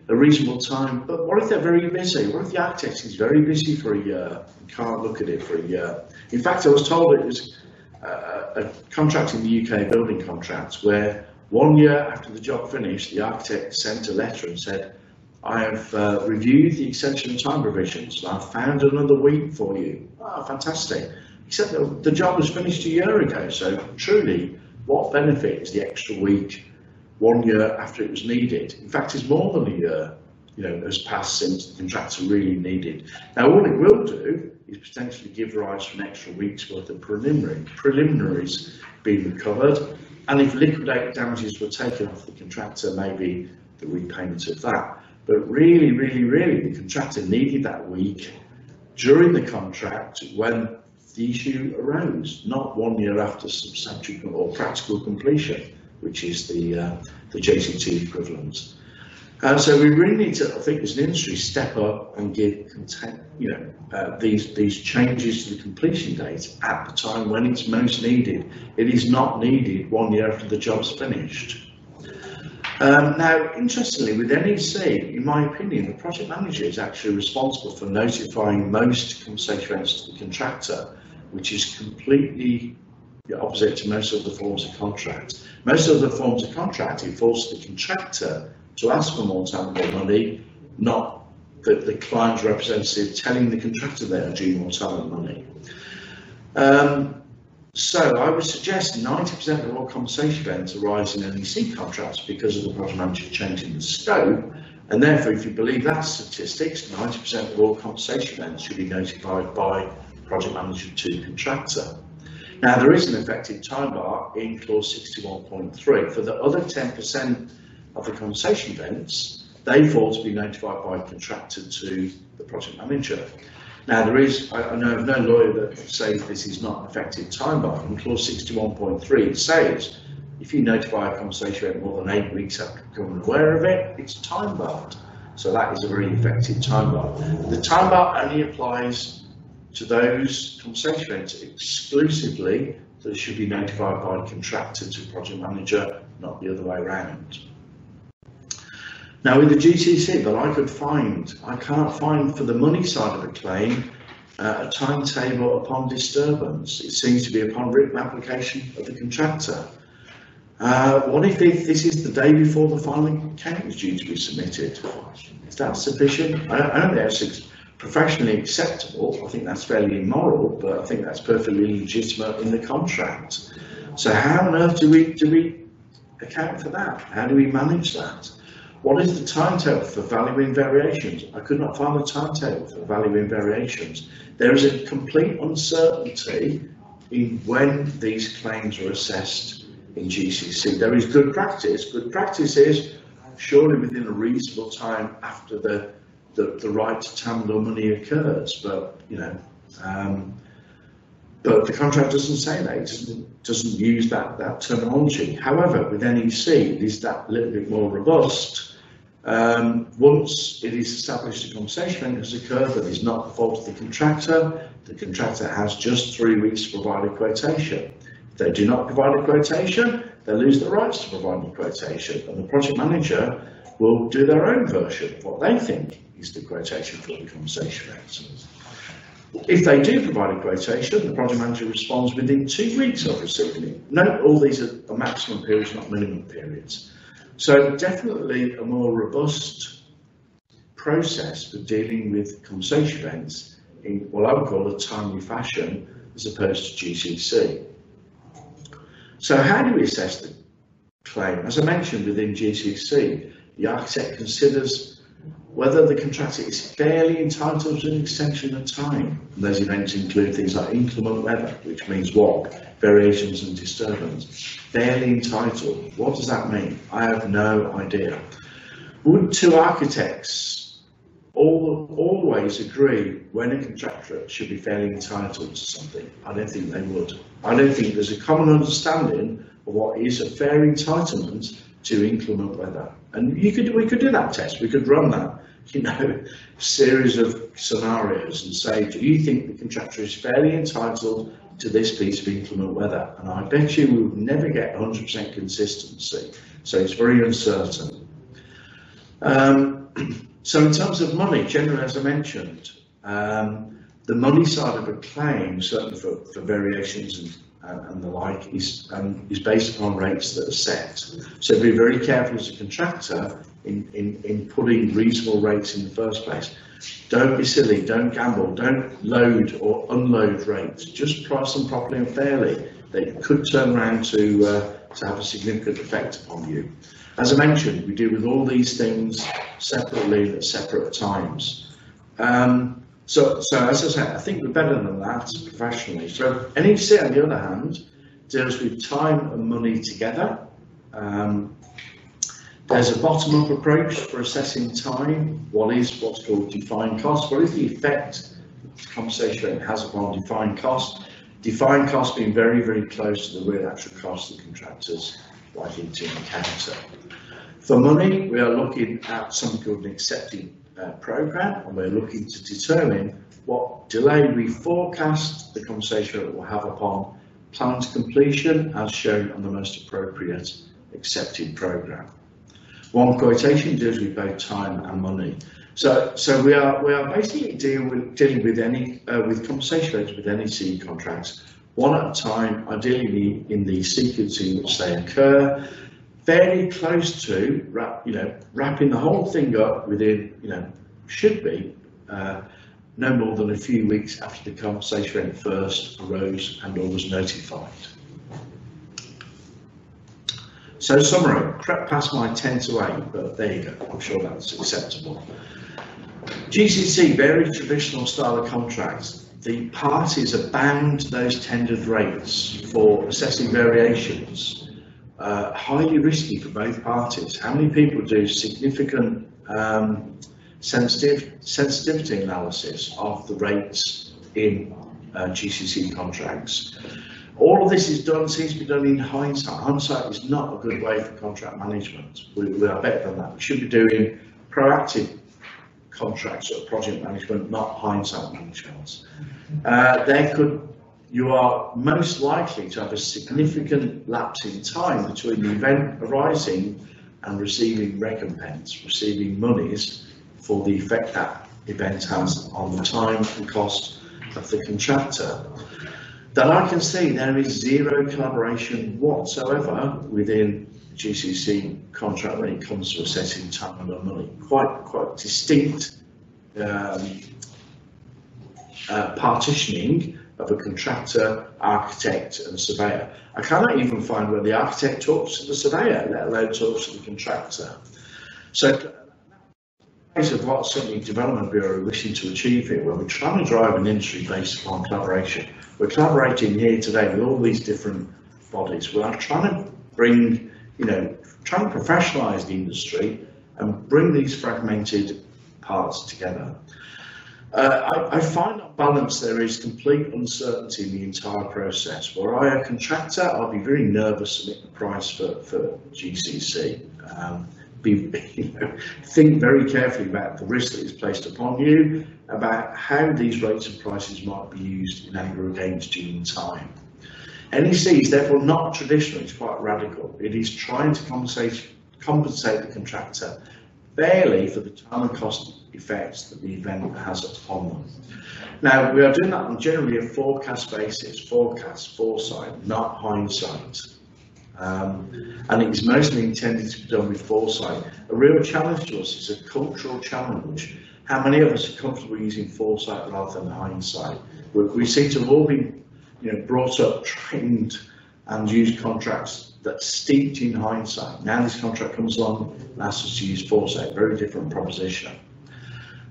A reasonable time, but what if they're very busy? What if the architect is very busy for a year and can't look at it for a year? In fact, I was told it was a contract in the UK, building contracts, where 1 year after the job finished, the architect sent a letter and said, I have reviewed the extension of time provisions. I've found another week for you. Ah, fantastic. Except that the job was finished a year ago. So truly, what benefit is the extra week 1 year after it was needed? In fact, it's more than a year, has passed since the contractor really needed. Now, all it will do is potentially give rise to an extra week's worth of preliminaries being recovered. And if liquidated damages were taken off the contractor, maybe the repayment of that. But really, the contractor needed that week during the contract when the issue arose, not 1 year after substantial or practical completion, which is the JCT equivalent. So we really need to, I think, as an industry, step up and give these changes to the completion date at the time when it's most needed. It is not needed 1 year after the job's finished. Now, interestingly, with NEC, in my opinion, the project manager is actually responsible for notifying most compensation events to the contractor, which is completely opposite to most of the forms of contract. Most of the forms of contract, it falls to the contractor to ask for more time or more money, not the client's representative telling the contractor they are due more time and money. So I would suggest 90% of all compensation events arise in NEC contracts because of the project manager changing the scope, and therefore, if you believe that statistics, 90% of all compensation events should be notified by project manager to the contractor. Now, there is an effective time bar in clause 61.3. For the other 10% of the compensation events, they fall to be notified by contractor to the project manager. Now, there is, I know of no lawyer that says this is not an effective time bar. In clause 61.3, it says if you notify a compensation event more than 8 weeks after becoming aware of it, it's time barred. So that is a very effective time bar. The time bar only applies to those compensation events exclusively that should be notified by the contractor to project manager, not the other way around. Now with the GCC, but I can't find for the money side of a claim a timetable upon disturbance. It seems to be upon written application of the contractor. What if this is the day before the final account is due to be submitted? Is that sufficient? I don't think that's professionally acceptable. I think that's fairly immoral, but I think that's perfectly legitimate in the contract. So how on earth do we account for that? How do we manage that? What is the timetable for valuing variations? I could not find a timetable for valuing variations. There is a complete uncertainty in when these claims are assessed in GCC. There is good practice. Good practice is surely within a reasonable time after the right to TAML money occurs, but but the contract doesn't say that. It doesn't use that terminology. However, with NEC, it is that little bit more robust. Once it is established a compensation event has occurred that is not the fault of the contractor has just 3 weeks to provide a quotation. If they do not provide a quotation, they lose the rights to provide a quotation, and the project manager will do their own version of what they think is the quotation for the compensation event. If they do provide a quotation, the project manager responds within 2 weeks of receiving it. Note all these are maximum periods, not minimum periods. So definitely a more robust process for dealing with compensation events in what I would call a timely fashion as opposed to GCC. So how do we assess the claim? As I mentioned within GCC, the architect considers whether the contractor is fairly entitled to an extension of time. And those events include things like inclement weather, which means WOG, variations and disturbance. Fairly entitled, what does that mean? I have no idea. Would two architects always agree when a contractor should be fairly entitled to something? I don't think they would. I don't think there's a common understanding of what is a fair entitlement to inclement weather. And we could do that test. We could run that, series of scenarios and say, do you think the contractor is fairly entitled to this piece of inclement weather? And I bet you we would never get 100% consistency. So it's very uncertain. So in terms of money, generally, as I mentioned, the money side of a claim, certainly for variations and the like, is based upon rates that are set. So be very careful as a contractor in putting reasonable rates in the first place. Don't be silly, don't gamble, don't load or unload rates. Just price them properly and fairly. They could turn around to have a significant effect upon you. As I mentioned, we deal with all these things separately at separate times. So as I said, I think we're better than that professionally. So NEC, on the other hand, deals with time and money together. There's a bottom-up approach for assessing time. What's called defined cost? What is the effect the compensation rate has upon defined cost? Defined cost being very, very close to the real actual cost the contractors likely to encounter. For money, we are looking at something called an accepted program, and we're looking to determine what delay we forecast the compensation rate will have upon planned completion as shown on the most appropriate accepted program. One quotation deals with both time and money. So we are basically dealing with compensation rates with NEC contracts, one at a time, ideally in the sequence in which they occur, fairly close to wrapping the whole thing up within should be no more than a few weeks after the compensation rate first arose and or was notified. So summary, crept past my 10 to 8, but there you go, I'm sure that's acceptable. GCC, very traditional style of contracts. The parties are bound to those tendered rates for assessing variations. Highly risky for both parties. How many people do significant sensitivity analysis of the rates in GCC contracts? All of this seems to be done in hindsight. Hindsight is not a good way for contract management. We are better than that. We should be doing proactive contracts or project management, not hindsight management. You are most likely to have a significant lapse in time between the event arising and receiving recompense, receiving monies for the effect that event has on the time and cost of the contractor. That I can see there is zero collaboration whatsoever within GCC contract when it comes to assessing time and money. Quite distinct partitioning of a contractor, architect and surveyor. I cannot even find where the architect talks to the surveyor, let alone talks to the contractor. So of what certainly Development Bureau are wishing to achieve here, where we're trying to drive an industry based upon collaboration. We're collaborating here today with all these different bodies. We are trying to bring, trying to professionalise the industry and bring these fragmented parts together. I find on balance there is complete uncertainty in the entire process. Were I a contractor, I'd be very nervous to submit the price for GCC. think very carefully about the risk that is placed upon you, about how these rates and prices might be used in anger against you in time. NEC is therefore not traditional, it's quite radical. It is trying to compensate the contractor fairly for the time and cost effects that the event has upon them. Now, we are doing that on generally a forecast basis, foresight, not hindsight. And it is mostly intended to be done with foresight. A real challenge to us is a cultural challenge. How many of us are comfortable using foresight rather than hindsight? We seem to have all been brought up, trained and used contracts that steeped in hindsight. Now this contract comes along and asks us to use foresight, very different proposition.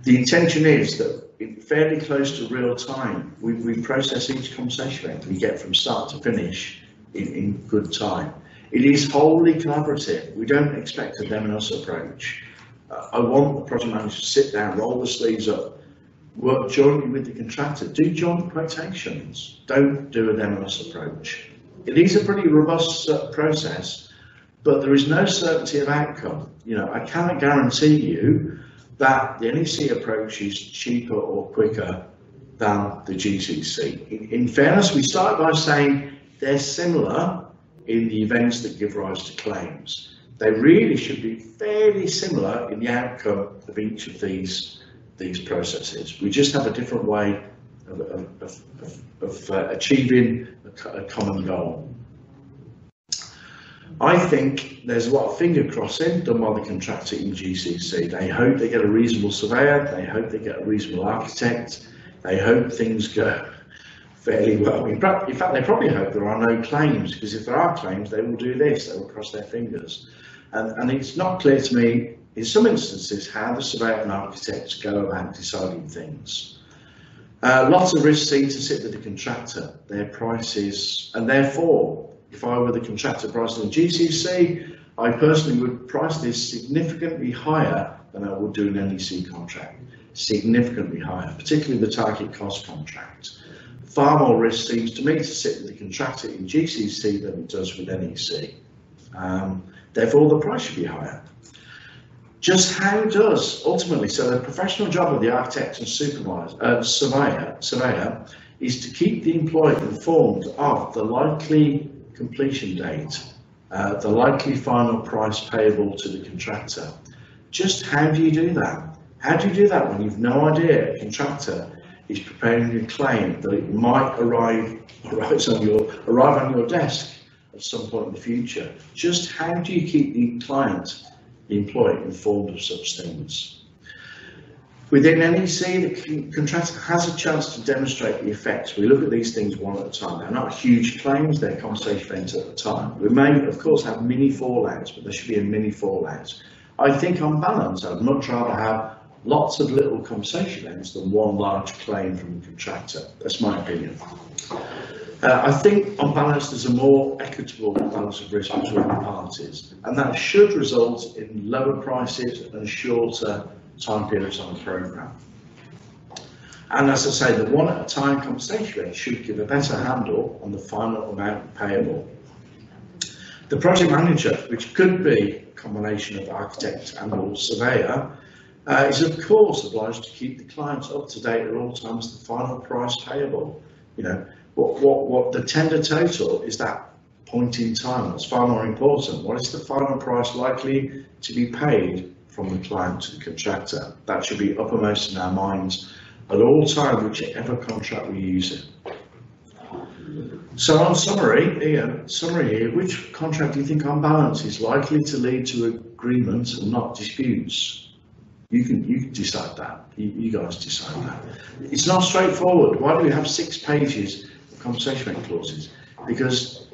The intention is that in fairly close to real time, we process each conversation event we get from start to finish in good time. It is wholly collaborative. We don't expect a them and us approach. I want the project manager to sit down, roll the sleeves up, work jointly with the contractor, do joint quotations, don't do a them and us approach. It is a pretty robust process, but there is no certainty of outcome. I cannot guarantee you that the NEC approach is cheaper or quicker than the GCC. In fairness, we start by saying they're similar in the events that give rise to claims. They really should be fairly similar in the outcome of each of these processes. We just have a different way of achieving a common goal. I think there's a lot of finger crossing done by the contractor in GCC. They hope they get a reasonable surveyor, they hope they get a reasonable architect, they hope things go fairly well. In fact, they probably hope there are no claims, because if there are claims, they will do this, they will cross their fingers. And it's not clear to me, in some instances, how the surveyor and architects go about deciding things. Lots of risks seem to sit with the contractor, their prices, and therefore, if I were the contractor pricing GCC, I personally would price this significantly higher than I would do an NEC contract. Significantly higher, particularly the target cost contract. Far more risk seems to me to sit with the contractor in GCC than it does with NEC. Therefore, the price should be higher. Just how does, ultimately, so the professional job of the architect and surveyor is to keep the employee informed of the likely completion date, the likely final price payable to the contractor. Just how do you do that? How do you do that when you've no idea a contractor is preparing a claim that it might arrive on your desk at some point in the future? Just how do you keep the client, the employee, informed of such things? Within NEC, the contractor has a chance to demonstrate the effects. We look at these things one at a time. They're not huge claims, they're conversation events at a time. We may, of course, have mini fallouts, but there should be a mini fallout. I think on balance, I'd much rather have lots of little conversation events than one large claim from the contractor. That's my opinion. I think on balance there's a more equitable balance of risk between the parties, and that should result in lower prices and shorter time periods on the programme. And as I say, the one at a time conversation rate should give a better handle on the final amount payable. The project manager, which could be a combination of architect and or surveyor, is of course obliged to keep the client up to date at all times the final price payable. What the tender total is that point in time. That's far more important. What is the final price likely to be paid from the client to the contractor? That should be uppermost in our minds at all times, whichever contract we're using. So on summary, Ian, here, which contract do you think on balance is likely to lead to agreement and not disputes? You can decide that. You guys decide that. It's not straightforward. Why do we have 6 pages of conversation clauses? Because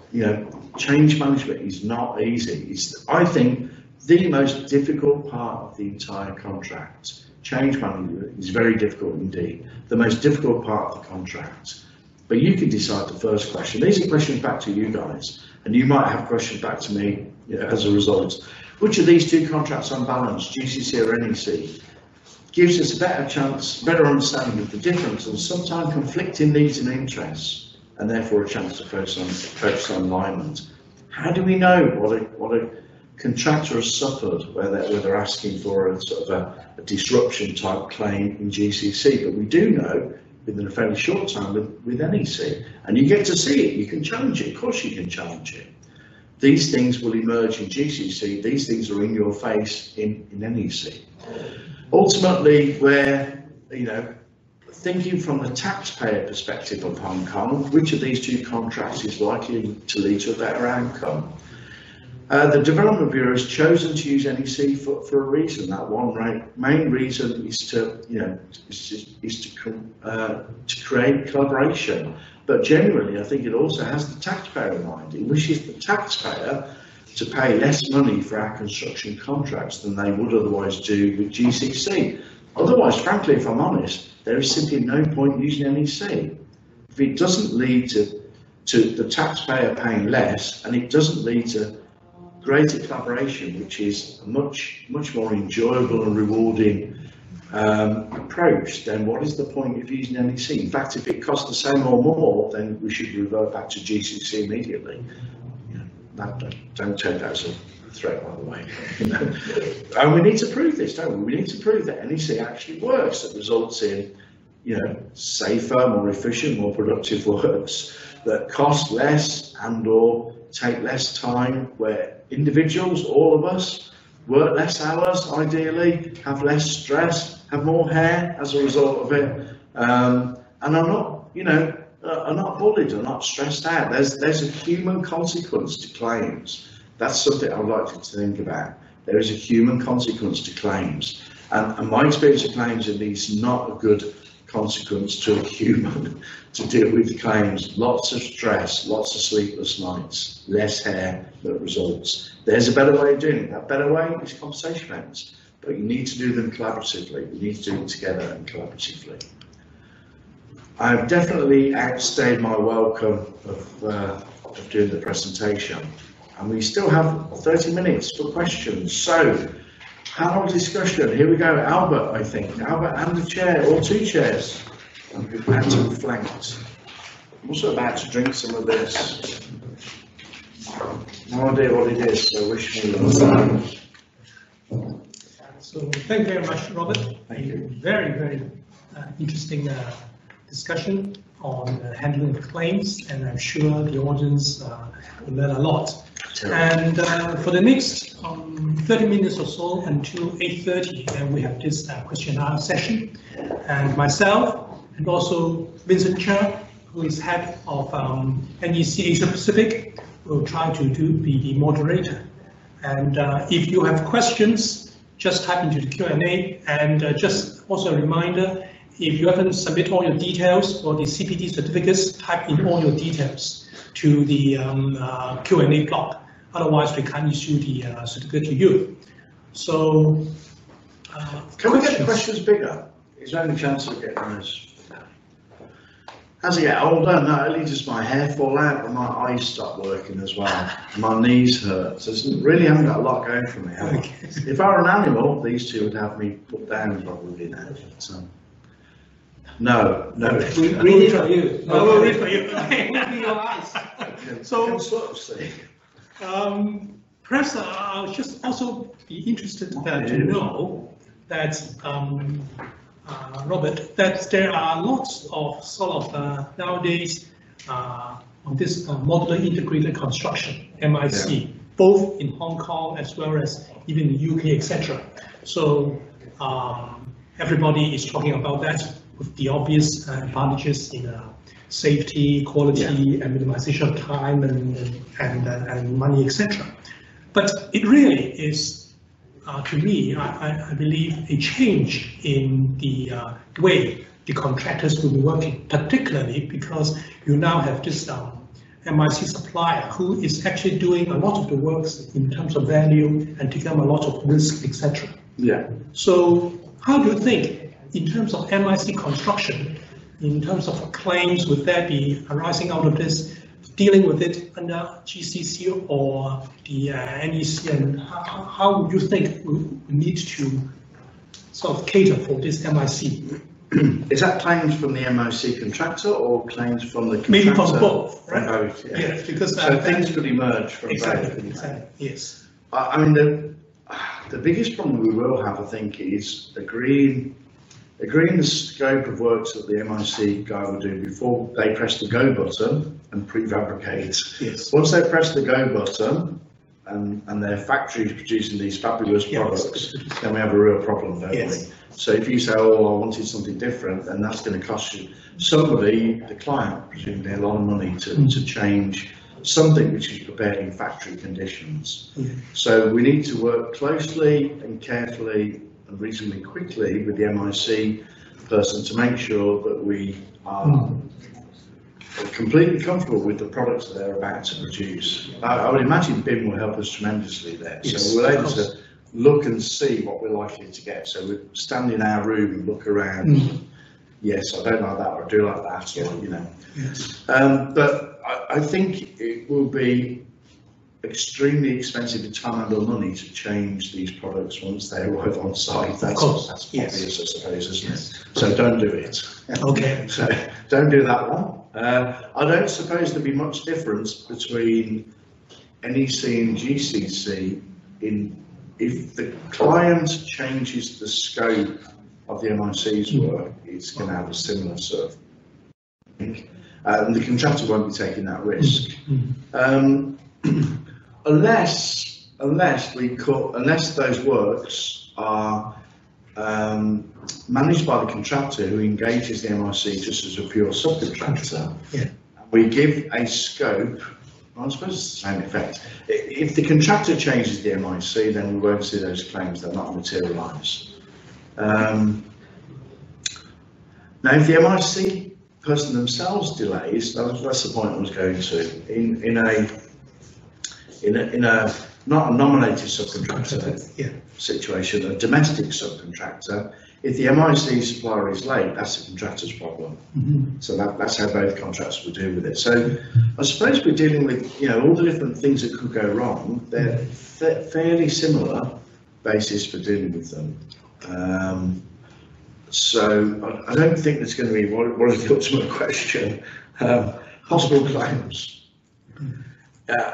change management is not easy. It's, I think, the most difficult part of the entire contract. Change management is very difficult indeed. The most difficult part of the contract. But you can decide the first question. These are questions back to you guys, and you might have questions back to me as a result. Which of these 2 contracts on balance, GCC or NEC, gives us a better understanding of the difference and sometimes conflicting needs and interests, and therefore a chance to focus on alignment? How do we know what contractor has suffered where they're asking for a sort of a disruption type claim in GCC, but we do know within a fairly short time with NEC, and you get to see it, you can challenge it, of course you can challenge it. These things will emerge in GCC, these things are in your face in NEC. Ultimately, we're, thinking from the taxpayer perspective of Hong Kong, which of these two contracts is likely to lead to a better outcome? The Development Bureau has chosen to use NEC for a reason. That main reason is to, to create collaboration. But generally, I think it also has the taxpayer in mind. It wishes the taxpayer to pay less money for our construction contracts than they would otherwise do with GCC. Otherwise, frankly, if I'm honest, there is simply no point using NEC. If it doesn't lead to the taxpayer paying less, and it doesn't lead to greater collaboration, which is a much more enjoyable and rewarding approach, then what is the point of using NEC? In fact, if it costs the same or more, then we should revert back to GCC immediately. Don't take that as a threat, by the way. And we need to prove this, don't we? We need to prove that NEC actually works, that results in, safer, more efficient, more productive works that cost less and/or take less time, where individuals, all of us, work less hours, ideally, have less stress, have more hair as a result of it, and are not, are not bullied, are not stressed out. There's a human consequence to claims. That's something I'd like you to think about. There is a human consequence to claims, and my experience of claims is not a good consequence to a human to deal with claims. Lots of stress, lots of sleepless nights, less hair that results. There's a better way of doing it. That better way is compensation payments, but you need to do them collaboratively. You need to do them together and collaboratively. I've definitely outstayed my welcome of doing the presentation, and we still have 30 minutes for questions. So, panel discussion, here we go. Albert, I think. Albert and a chair, or two chairs. I'm about to be flanked. I'm also about to drink some of this. No idea what it is, so wish me luck. So thank you very much, Robert. Thank you. Very, very interesting discussion on handling of claims, and I'm sure the audience will learn a lot. And for the next 30 minutes or so until 8:30, we have this question and answer session. And myself, and also Vincent Cheung, who is head of NEC Asia Pacific, will try to be the moderator. And if you have questions, just type into the Q&A. And just also a reminder, if you haven't submitted all your details for the CPD certificates, type in all your details to the Q&A block. Otherwise, we can't issue the certificate to you. So, can we get the questions bigger? Is there any chance of getting those? As I get older, not only does my hair fall out, but my eyes stop working as well. My knees hurt. So I really haven't got a lot going for me. Okay. If I were an animal, these two would have me put down probably now. So, no. We read it for you. No, we'll read for you. Okay, we'll be your eyes. So, sort of see. Perhaps I'll just also be interested to know that, Robert, that there are lots of sort of nowadays on this modular integrated construction, MIC, both in Hong Kong as well as even the UK, etc. So everybody is talking about that with the obvious advantages in safety, quality, and minimization of time and money, etc. But it really is, to me, I believe, a change in the way the contractors will be working, particularly because you now have this MIC supplier who is actually doing a lot of the works in terms of value and taking a lot of risk, etc. Yeah. So how do you think, in terms of MIC construction, in terms of claims, would that be arising out of this, dealing with it under GCC or the NEC, and how would you think we need to sort of cater for this MIC? Is that claims from the MIC contractor or claims from the contractor? Maybe from both, right? From both, yeah. Yes, because so things could emerge from exactly, both. Exactly, yes. I mean, the biggest problem we will have, I think, is agreeing the scope of works that the MIC guy will do before they press the go button and prefabricate. Yes. Once they press the go button and their factory is producing these fabulous products, then we have a real problem, don't we? So if you say, oh, I wanted something different, then that's going to cost you, somebody, the client, presumably a lot of money to change something which is prepared in factory conditions. So we need to work closely and carefully and reasonably quickly with the MIC person to make sure that we are completely comfortable with the products that they're about to produce. I would imagine BIM will help us tremendously there. So we're able to look and see what we're likely to get. So we stand in our room and look around. Yes, I don't like that, or I do like that, or you know. But I think it will be extremely expensive in time and money to change these products once they arrive on site. That's obvious, I suppose, isn't it? So don't do it. Okay. So don't do that one. I don't suppose there'll be much difference between NEC and GCC if the client changes the scope of the MIC's work, it's going to have a similar sort of thing. And the contractor won't be taking that risk. Unless those works are managed by the contractor who engages the MIC just as a pure subcontractor. We give a scope. I suppose it's the same effect. If the contractor changes the MIC, then we won't see those claims. They're not materialised. Now, if the MIC person themselves delays, that's the point I was going to. In a not a nominated subcontractor situation, a domestic subcontractor, if the MIC supplier is late, that's the contractor's problem. So that's how both contractors will deal with it. So I suppose we're dealing with all the different things that could go wrong. They're fairly similar basis for dealing with them. So I don't think there's going to be what is the ultimate question. Possible claims.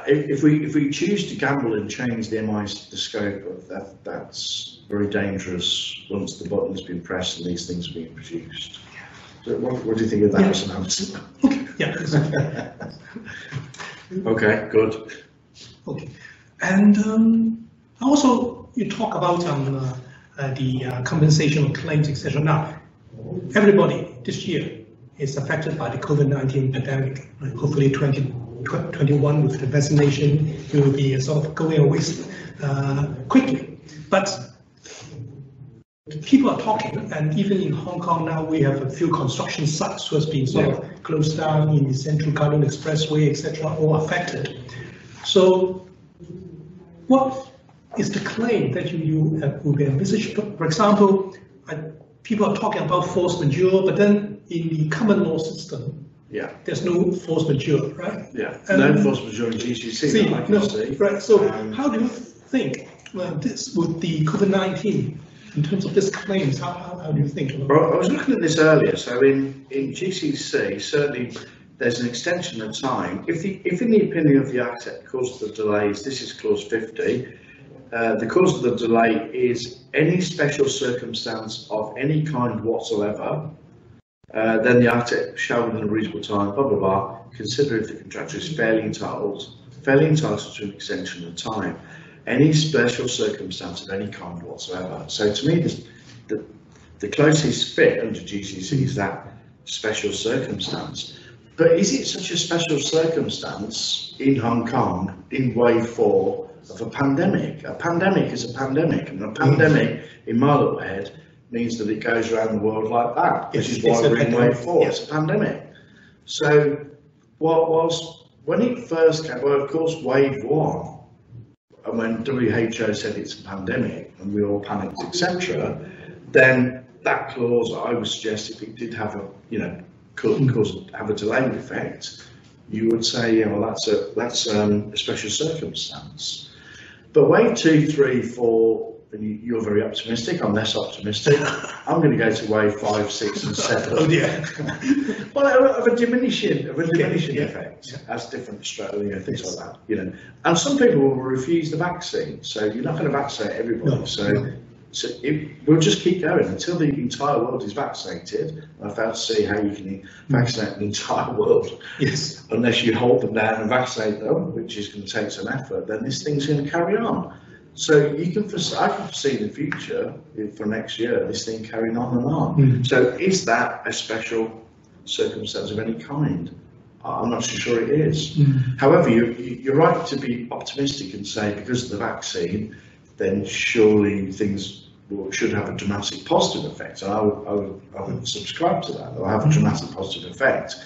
If we choose to gamble and change the scope of that, that's very dangerous once the button's been pressed and these things are being produced. So what do you think of that as an answer? Okay, good. Okay, and also you talk about the compensation of claims, etc. Now, everybody this year is affected by the COVID-19 pandemic. Hopefully 2021 with the vaccination, it will be sort of going away quickly. But people are talking, and even in Hong Kong now, we have a few construction sites who has been sort of closed down in the Central Kowloon Expressway, etc., all affected. So, what is the claim that you will be envisaged? For example, people are talking about force majeure, but then in the common law system, there's no force majeure, right? No force majeure in GCC. Right. So how do you think this with the COVID-19 in terms of this claims? How do you think? Well, I was looking at this earlier. So in GCC, certainly there's an extension of time. If in the opinion of the architect, cause of the delays, this is clause 50. The cause of the delay is any special circumstance of any kind whatsoever. Then the architect shall, within a reasonable time, blah blah blah, consider if the contractor is fairly entitled to an extension of time. Any special circumstance of any kind whatsoever. So to me, the closest fit under GCC is that special circumstance. But is it such a special circumstance in Hong Kong in wave 4 of a pandemic? A pandemic is a pandemic, and a pandemic, in my little head, means that it goes around the world like that, which is why we're in wave 4. It's a pandemic. So, when it first came, well, of course, wave 1, and when WHO said it's a pandemic and we all panicked, etc., then that clause, I would suggest, if it did have have a delaying effect, you would say, yeah, well, that's a special circumstance. But wave 2, 3, 4, and you're very optimistic, I'm less optimistic. I'm going to go to wave 5, 6 and 7. Oh dear. Well, of a diminishing effect, as different Australia, things like that, you know. And some people will refuse the vaccine, so you're not going to vaccinate everybody. We'll just keep going until the entire world is vaccinated. I fail to see how you can vaccinate the entire world. Yes. Unless you hold them down and vaccinate them, which is going to take some effort, then this thing's going to carry on. So I can foresee in the future, for next year, this thing carrying on and on. So is that a special circumstance of any kind? I'm not so sure it is. However, you're right to be optimistic and say because of the vaccine, then surely things should have a dramatic positive effect. And I would subscribe to that. They'll have a dramatic positive effect.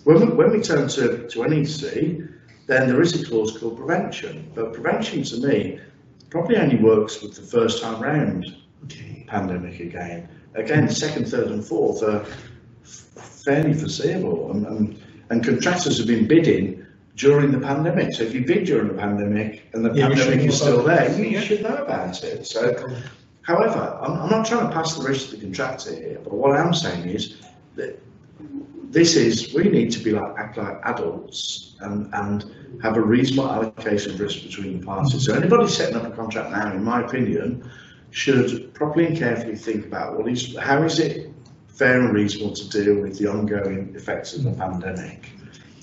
When we turn to NEC, then there is a clause called prevention. But prevention to me probably only works with the first time round pandemic again. Again, second, third and fourth are fairly foreseeable. And contractors have been bidding during the pandemic. So if you bid during the pandemic and the pandemic is still there, you should know about it. So, however, I'm not trying to pass the risk to the contractor here, but what I'm saying is that we need to act like adults and have a reasonable allocation of risk between the parties. So anybody setting up a contract now, in my opinion, should properly and carefully think about how is it fair and reasonable to deal with the ongoing effects of the pandemic.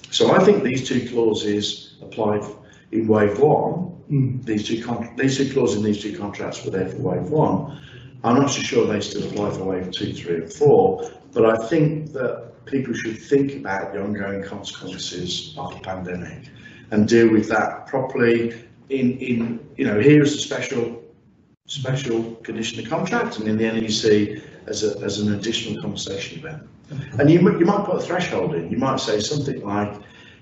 So I think these two clauses applied in wave 1. These two clauses in these two contracts were there for wave 1. I'm not so sure they still apply for wave 2, 3 and 4, but I think that people should think about the ongoing consequences of the pandemic and deal with that properly here is a special condition of contract, and in the NEC as an additional conversation event. And you might put a threshold in. You might say something like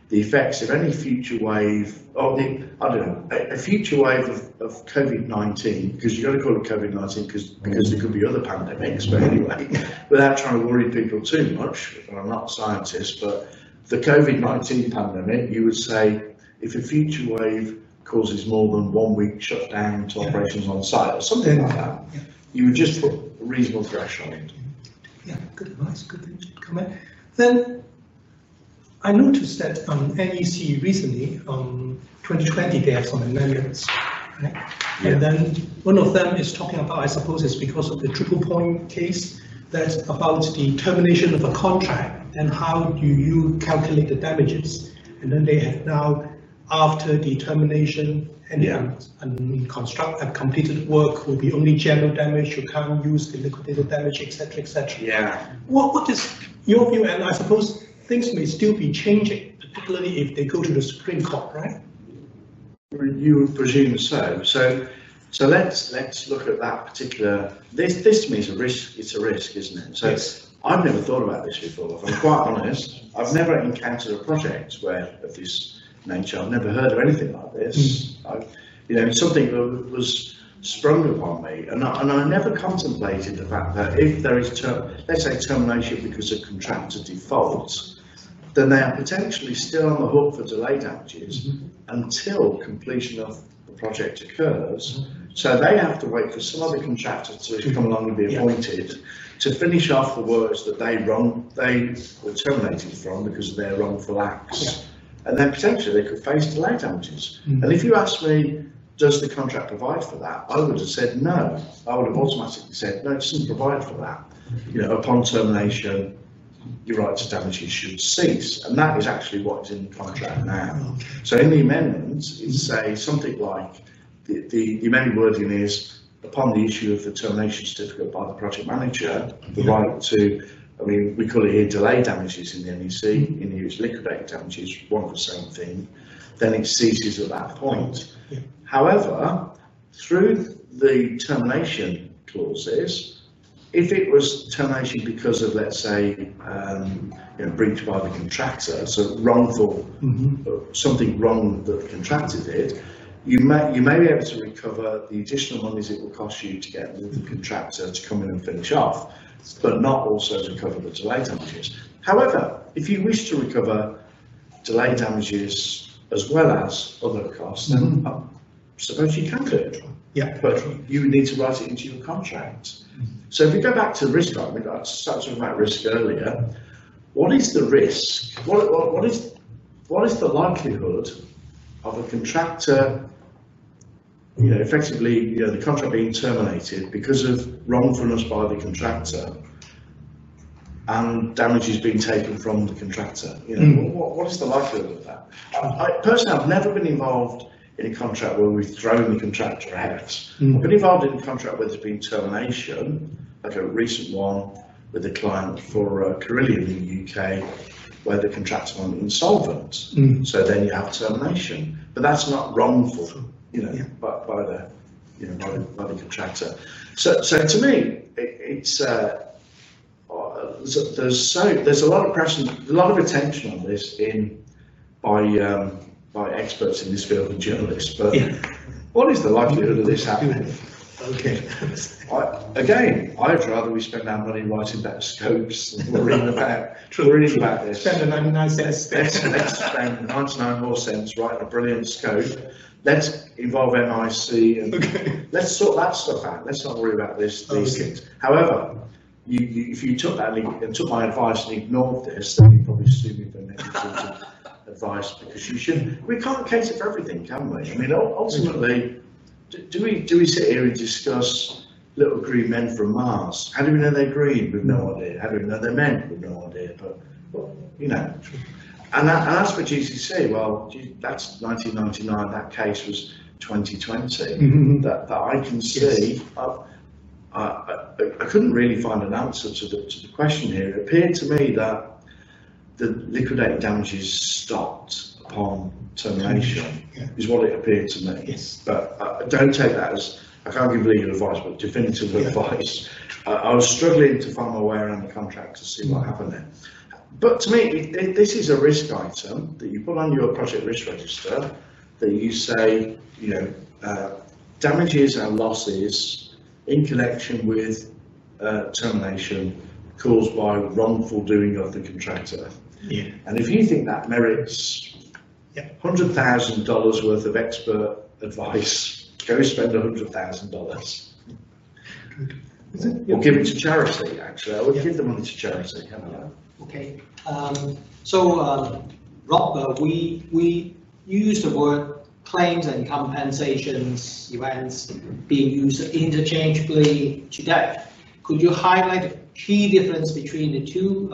the effects of any future wave, a future wave of COVID-19, because you've got to call it COVID-19 because there could be other pandemics, but anyway, without trying to worry people too much, and I'm not a scientist, but the COVID-19 pandemic, you would say if a future wave causes more than 1 week shutdown to operations on site or something like that, you would just put a reasonable threshold. Yeah, good advice, good comment. Then I noticed that NEC recently, 2020, they have some amendments, right? And then one of them is talking about, I suppose it's because of the triple point case, that's about the termination of a contract and how do you calculate the damages. And then they have now, after the termination, and completed work will be only general damage, you can't use the liquidated damage, etc., etc. Yeah. What is your view? And I suppose things may still be changing, particularly if they go to the Supreme Court, right? You would presume so. So let's look at that particular. This to me is a risk. It's a risk, isn't it? So yes. I've never thought about this before. If I'm quite honest, I've never encountered a project of this nature. I've never heard of anything like this. It's something that was sprung upon me, and I never contemplated the fact that if there is, let's say, termination because of contractor default, then they are potentially still on the hook for delay damages until completion of the project occurs. So they have to wait for some other contractor to come along and be appointed to finish off the works that they were terminated from because of their wrongful acts. And then potentially they could face delay damages. And if you ask me, does the contract provide for that? I would have said no. I would have automatically said no, it doesn't provide for that. Upon termination, your right to damages should cease, and that is actually what is in the contract now. So in the amendments, it says something like the amended wording is upon the issue of the termination certificate by the project manager, the right to, we call it here delay damages in the NEC, in here it's liquidated damages, one of the same thing, then it ceases at that point. However, through the termination clauses, if it was termination because of, let's say, breach by the contractor, so wrongful, something wrong that the contractor did, you may be able to recover the additional monies it will cost you to get the contractor to come in and finish off, but not also to cover the delay damages. However, if you wish to recover delay damages as well as other costs, then suppose you can do it. Yeah. But you need to write it into your contract. So if we go back to risk, I started talking about risk earlier. What is the risk? What is the likelihood of a contractor, effectively, the contract being terminated because of wrongfulness by the contractor and damages being taken from the contractor? What is the likelihood of that? Personally, I've never been involved in a contract where we've thrown the contractor out. I've been involved in a contract where there's been termination, like a recent one with a client for Carillion in the UK, where the contractor went insolvent. So then you have termination, but that's not wrongful, by the contractor. So to me, it's there's a lot of pressure, a lot of attention on this by experts in this field and journalists. But what is the likelihood of this happening? Okay. I'd rather we spend our money writing better scopes than worrying about this. Spend the 99 cents. Let's spend 99 more cents writing a brilliant scope. Let's involve NIC and let's sort that stuff out. Let's not worry about these things. However, if you took that and took my advice and ignored this, then you'd probably sue me for negative advice, because we can't cater for everything, can we? I mean, ultimately, do we sit here and discuss little green men from Mars? How do we know they're green? We've no idea. How do we know they're men? We've no idea. But and as for GCC, well, that's 1999. That case was 2020. That I can see. I couldn't really find an answer to the question here. It appeared to me that the liquidated damages stopped upon termination, is what it appeared to me. Yes. But don't take that as, I can't give legal advice, but definitive advice. I was struggling to find my way around the contract to see what happened there. But to me, this is a risk item that you put on your project risk register, that you say, damages and losses in connection with termination caused by wrongful doing of the contractor. And if you think that merits $100,000 worth of expert advice, go spend $100,000. Or give it to charity, actually. I would give the money to charity. Okay. Rob, we use the word claims and compensations events being used interchangeably today. Could you highlight the key difference between the two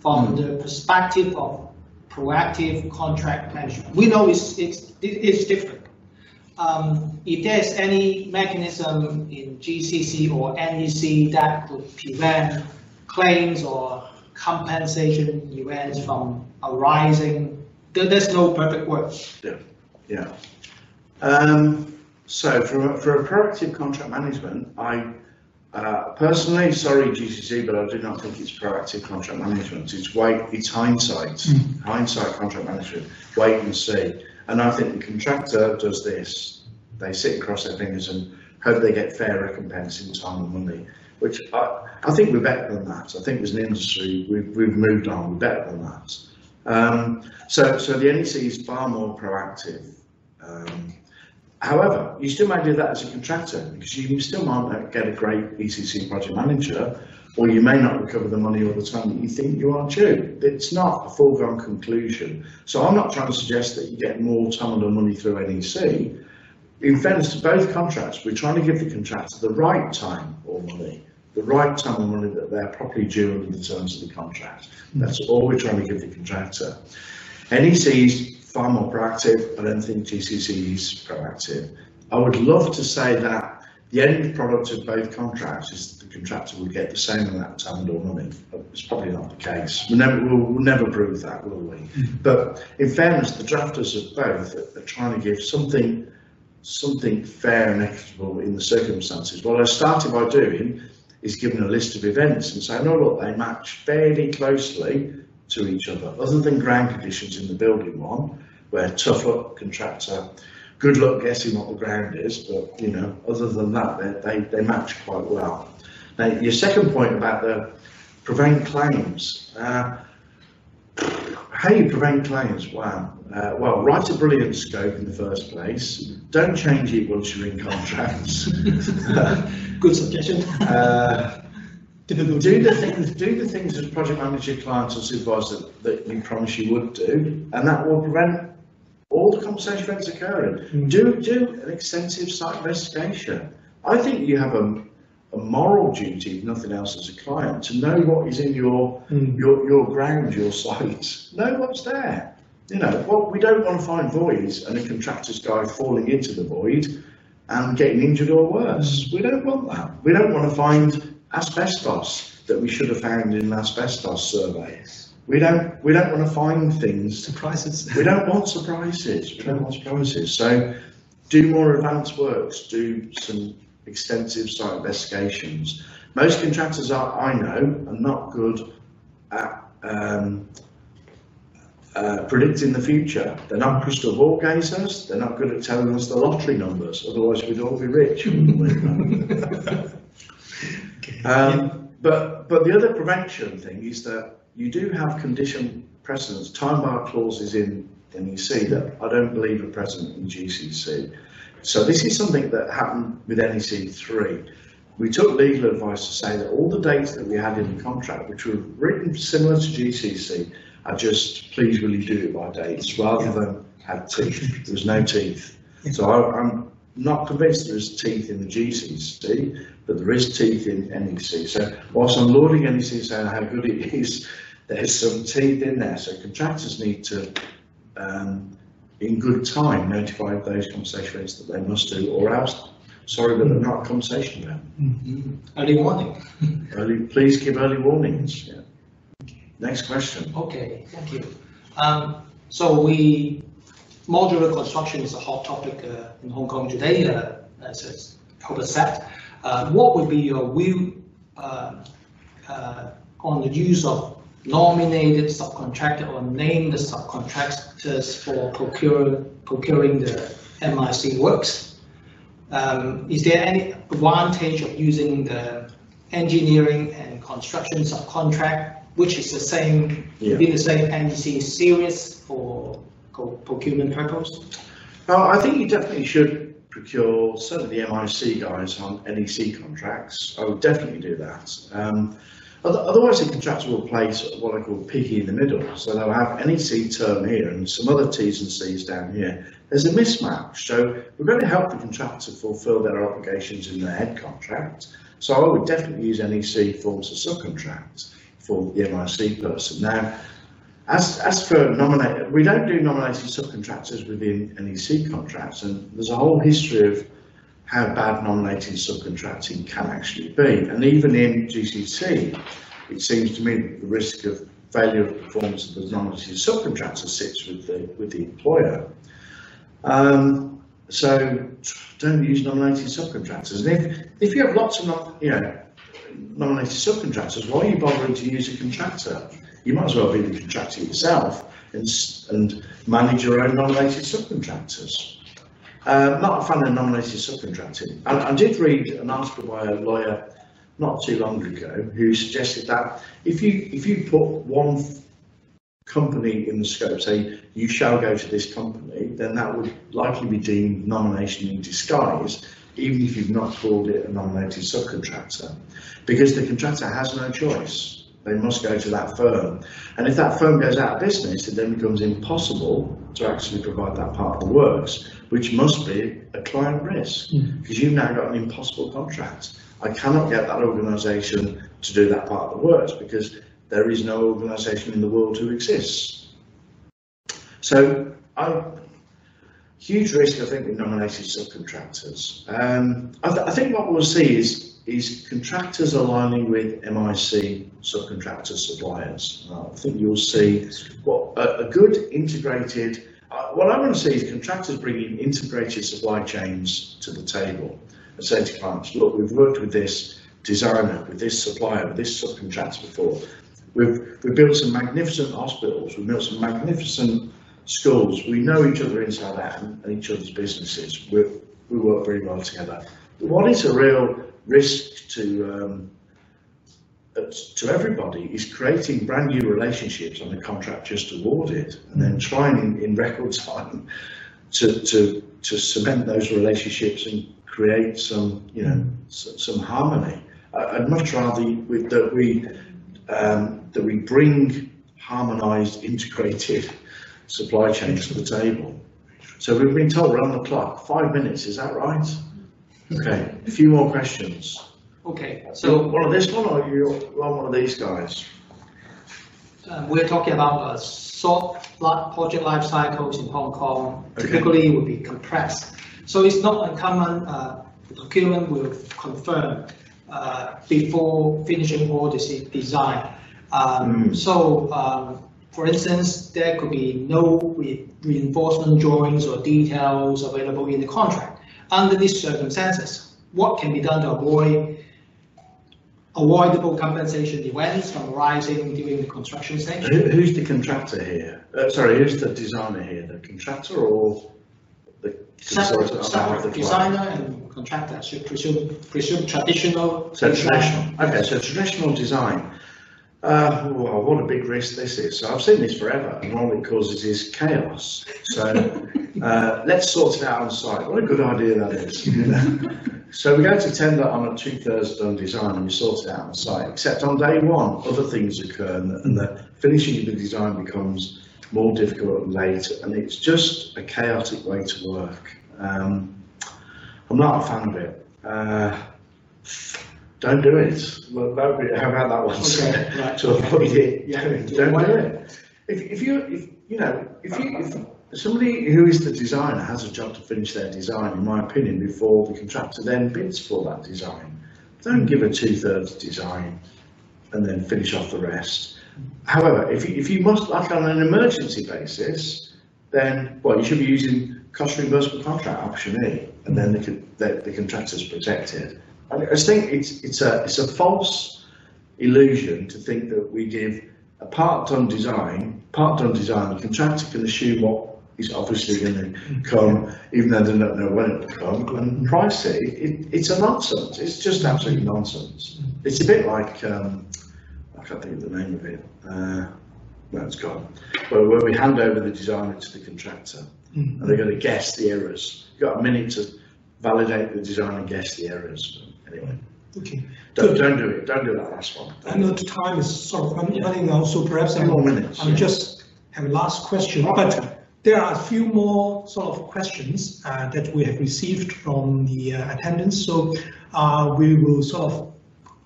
from the perspective of proactive contract management? We know it's different. If there's any mechanism in GCC or NEC that could prevent claims or compensation events from arising, there's no perfect word. So for a proactive contract management, I personally, sorry GCC, but I do not think it's proactive contract management. It's hindsight, hindsight contract management, wait and see. And I think the contractor does this. They sit and cross their fingers and hope they get fair recompense in time and money, which I think we're better than that. I think as an industry, we've moved on, we're better than that. So the NEC is far more proactive. However, you still might do that as a contractor, because you still might not get a great ECC project manager, or you may not recover the money all the time that you think you are due. It's not a foregone conclusion. So I'm not trying to suggest that you get more time and money through NEC. In fairness to both contracts, we're trying to give the contractor the right time or money, the right time or money that they're properly due under the terms of the contract. That's all we're trying to give the contractor. NEC is far more proactive. I don't think GCC is proactive. I would love to say that the end product of both contracts is that the contractor will get the same amount of time or money. It's probably not the case. We'll never prove that, will we? But in fairness, the drafters of both are trying to give something fair and equitable in the circumstances. What I started by doing is giving a list of events and saying, oh look, they match fairly closely to each other than ground conditions in the building one, where tough luck contractor, good luck guessing what the ground is, but other than that, they match quite well. Now, your second point about the prevent claims, How you prevent claims? Wow. Well, write a brilliant scope in the first place. Don't change it once you're in contracts. Good suggestion. Do the things as project manager, client, or supervisor that you promise you would do, and that will prevent all the compensation events occurring. Do an extensive site investigation. I think you have a moral duty, if nothing else, as a client, to know what is in your ground, your site. Know what's there. You know, well, we don't want to find voids and a contractor's guy falling into the void and getting injured or worse. We don't want that. We don't want to find asbestos that we should have found in an asbestos survey. We don't want to find things. Surprises. We don't want surprises. We don't want surprises. So do more advanced works. Do some extensive site investigations. Most contractors I know are not good at predicting the future. They're not crystal ball gazers. They're not good at telling us the lottery numbers. Otherwise, we'd all be rich. But the other prevention thing is that you do have condition precedents, time bar clauses in NEC that I don't believe are present in GCC. So this is something that happened with NEC 3. We took legal advice to say that all the dates that we had in the contract, which were written similar to GCC, are just please will you do it by dates rather than had teeth. There was no teeth. So I'm not convinced there is teeth in the GCC, but there is teeth in NEC. So whilst I'm lauding NEC saying how good it is, there's some teeth in there. So contractors need to, in good time, notify those compensation events that they must do, or else, sorry, but they're not a compensation event. Early warning. Please give early warnings. Yeah. Next question. Okay, thank you. So modular construction is a hot topic in Hong Kong today, as Robert said. What would be your view on the use of nominated subcontractor or named subcontractors for procuring the MIC works? Is there any advantage of using the engineering and construction subcontract, which is the same, within the same NEC series for procurement purpose? Well, I think you definitely should procure certainly the MIC guys on NEC contracts. I would definitely do that. Otherwise, the contractor will place what I call piggy in the middle. So they'll have NEC term here and some other T's and C's down here. There's a mismatch. So we're going to help the contractor fulfil their obligations in their head contract. So I would definitely use NEC forms of subcontract for the MIC person. Now, as for nominated, we don't do nominated subcontractors within NEC contracts, and there's a whole history of how bad nominating subcontracting can actually be. And even in GCC, it seems to me that the risk of failure of performance of the nominated subcontractor sits with the employer. So don't use nominated subcontractors. And if you have lots of nominated subcontractors, why are you bothering to use a contractor? You might as well be the contractor yourself and manage your own nominated subcontractors. Not a fan of nominated subcontracting. I did read an article by a lawyer not too long ago who suggested that if you put one company in the scope, say you shall go to this company, then that would likely be deemed nomination in disguise, even if you've not called it a nominated subcontractor, because the contractor has no choice. They must go to that firm, and if that firm goes out of business, it then becomes impossible to actually provide that part of the works, which must be a client risk, because you've now got an impossible contract. I cannot get that organisation to do that part of the works because there is no organisation in the world who exists. So, huge risk, I think, with nominated subcontractors. I think what we'll see is contractors aligning with MIC subcontractor suppliers. I think you'll see a good integrated. What I want to see is contractors bringing integrated supply chains to the table and say to clients, look, we've worked with this designer, with this supplier, with this subcontractor before. We've built some magnificent hospitals, we've built some magnificent schools. We know each other inside out and each other's businesses. We work very well together. What is a real risk to to everybody is creating brand new relationships on the contract just awarded, and then trying in record time to cement those relationships and create some, you know, some harmony. I'd much rather that we bring harmonised, integrated supply chains to the table. So we've been told we're on the clock. 5 minutes, is that right? Okay, a few more questions. Okay, So one of this one, or you want one of these guys? we're talking about short project life cycles in Hong Kong. Okay. Typically would be compressed. So it's not uncommon, the procurement will confirm before finishing all the design. For instance, there could be no reinforcement drawings or details available in the contract. Under these circumstances, what can be done to avoid avoidable compensation events from arising during the construction stage? Who's the contractor here? Sorry, who's the designer here? The contractor or the consultant? Separate designer and contractor should presume traditional. So traditional. Okay, so traditional design. Well, what a big risk this is. So I've seen this forever, and all it causes is chaos. So let's sort it out on site. What a good idea that is. You know? So we go to tender on a 2/3 done design, and we sort it out on site. Except on day one, other things occur, and the finishing of the design becomes more difficult and late, and it's just a chaotic way to work. I'm not a fan of it. Don't do it. Well, how about that one? Okay, right. To avoid it, Yeah, don't do it. If somebody who is the designer has a job to finish their design, in my opinion, before the contractor then bids for that design, don't give a 2/3 design and then finish off the rest. However, if you must, like on an emergency basis, then well, you should be using cost reimbursable contract option E, and then the contractor's protected. I just think it's a false illusion to think that we give a part-done design, the contractor can assume what is obviously going to come, even though they don't know when it will come, and price it. It's a nonsense. It's just absolute nonsense. It's a bit like, I can't think of the name of it, no, it's gone, where we hand over the designer to the contractor, and they're going to guess the errors. You've got a minute to validate the design and guess the errors. Anyway, Okay. don't do it. Don't do that last one. I know the time is sort of running out, so perhaps I'm just have a last question. But there are a few more sort of questions that we have received from the attendants. So we will sort of,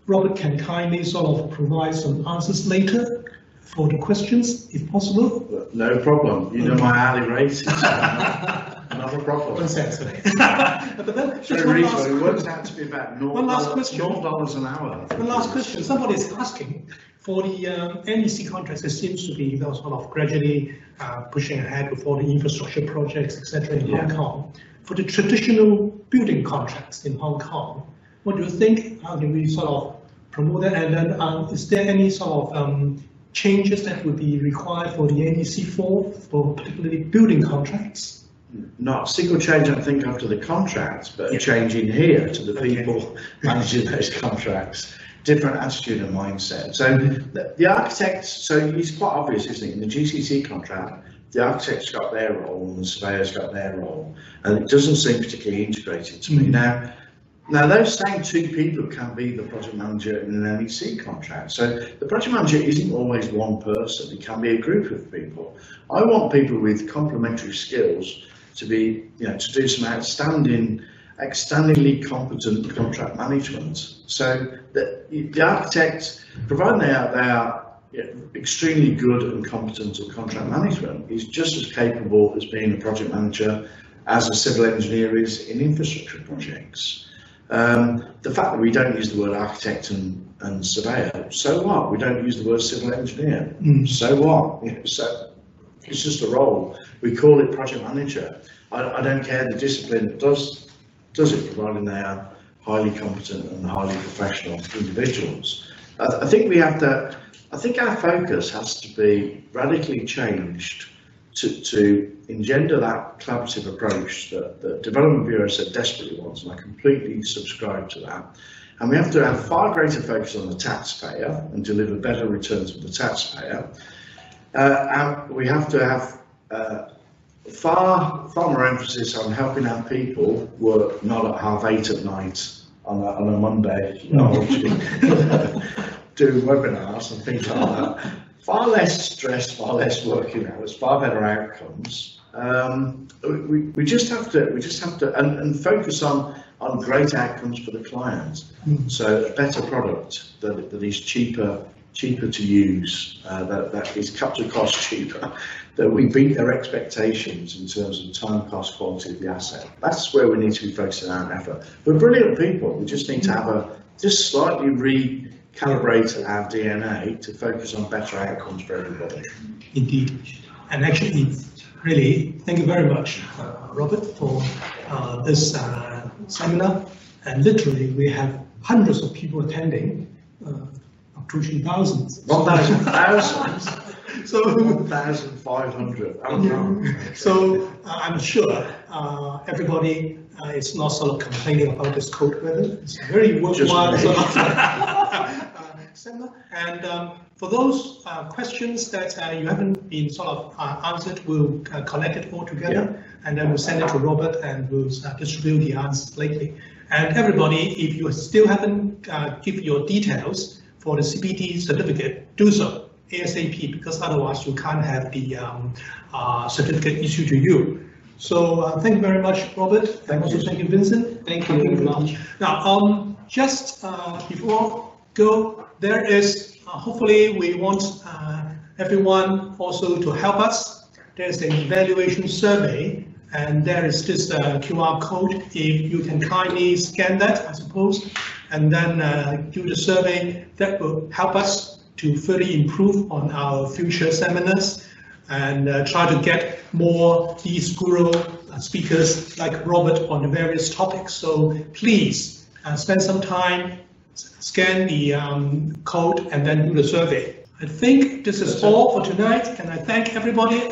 Robert can kindly sort of provide some answers later for the questions, if possible. No problem. You know my hourly rate. Not a problem. But then, just Very one last reasonable. It works out to be about $0 an hour. One last question. Somebody is asking for the NEC contracts. It seems to be sort of gradually pushing ahead with all the infrastructure projects, etc. in Hong Kong. For the traditional building contracts in Hong Kong, what do you think? How do we sort of promote that? And then, is there any sort of changes that would be required for the NEC for particularly building contracts? Not a single change, I think, after the contract, but a change in here to the people managing those contracts. Different attitude and mindset. So the architects, so it's quite obvious, isn't it? In the GCC contract, the architect's got their role and the surveyor's got their role, and it doesn't seem particularly integrated to me. Now those same two people can be the project manager in an NEC contract. So the project manager isn't always one person, it can be a group of people. I want people with complementary skills to be, to do some outstandingly competent contract management. So the architect, providing they are extremely good and competent at contract management, is just as capable as being a project manager as a civil engineer is in infrastructure projects. The fact that we don't use the word architect and surveyor, so what? We don't use the word civil engineer, so what? So it's just a role. We call it project manager. I don't care the discipline that does it, providing they are highly competent and highly professional individuals. I think we have to. I think our focus has to be radically changed to engender that collaborative approach that the Development Bureau said desperately wants, and I completely subscribe to that. And we have to have far greater focus on the taxpayer and deliver better returns for the taxpayer. And we have to have far more emphasis on helping our people work not at 8:30 at night on a Monday, doing webinars and things like that. Far less stress, far less working hours, far better outcomes. We just have to and focus on great outcomes for the client. So a better product that is cheaper to use, that is cut to cost cheaper, that we beat their expectations in terms of time, cost, quality of the asset. That's where we need to be focusing our effort. We're brilliant people. We just need to have just slightly recalibrate our DNA to focus on better outcomes for everybody. Indeed. And actually, really, thank you very much, Robert, for this seminar. And literally, we have hundreds of people attending, approaching thousands. 1,000. So 1,500. So I'm sure everybody is not sort of complaining about this cold weather. It's very worthwhile seminar. And for those questions that you haven't been sort of answered, we'll collect it all together, and then we'll send it to Robert, and we'll distribute the answers lately. And everybody, if you still haven't given your details for the CPD certificate, do so ASAP, because otherwise you can't have the certificate issued to you. So thank you very much, Robert. Thank you, Vincent. Thank you very much. Now, just before go, there is hopefully we want everyone also to help us. There's an evaluation survey, and there is this QR code. If you can kindly scan that, I suppose, and then do the survey, that will help us to further improve on our future seminars and try to get more these guru speakers like Robert on the various topics. So please spend some time, scan the code, and then do the survey. I think this is all for tonight, and I thank everybody.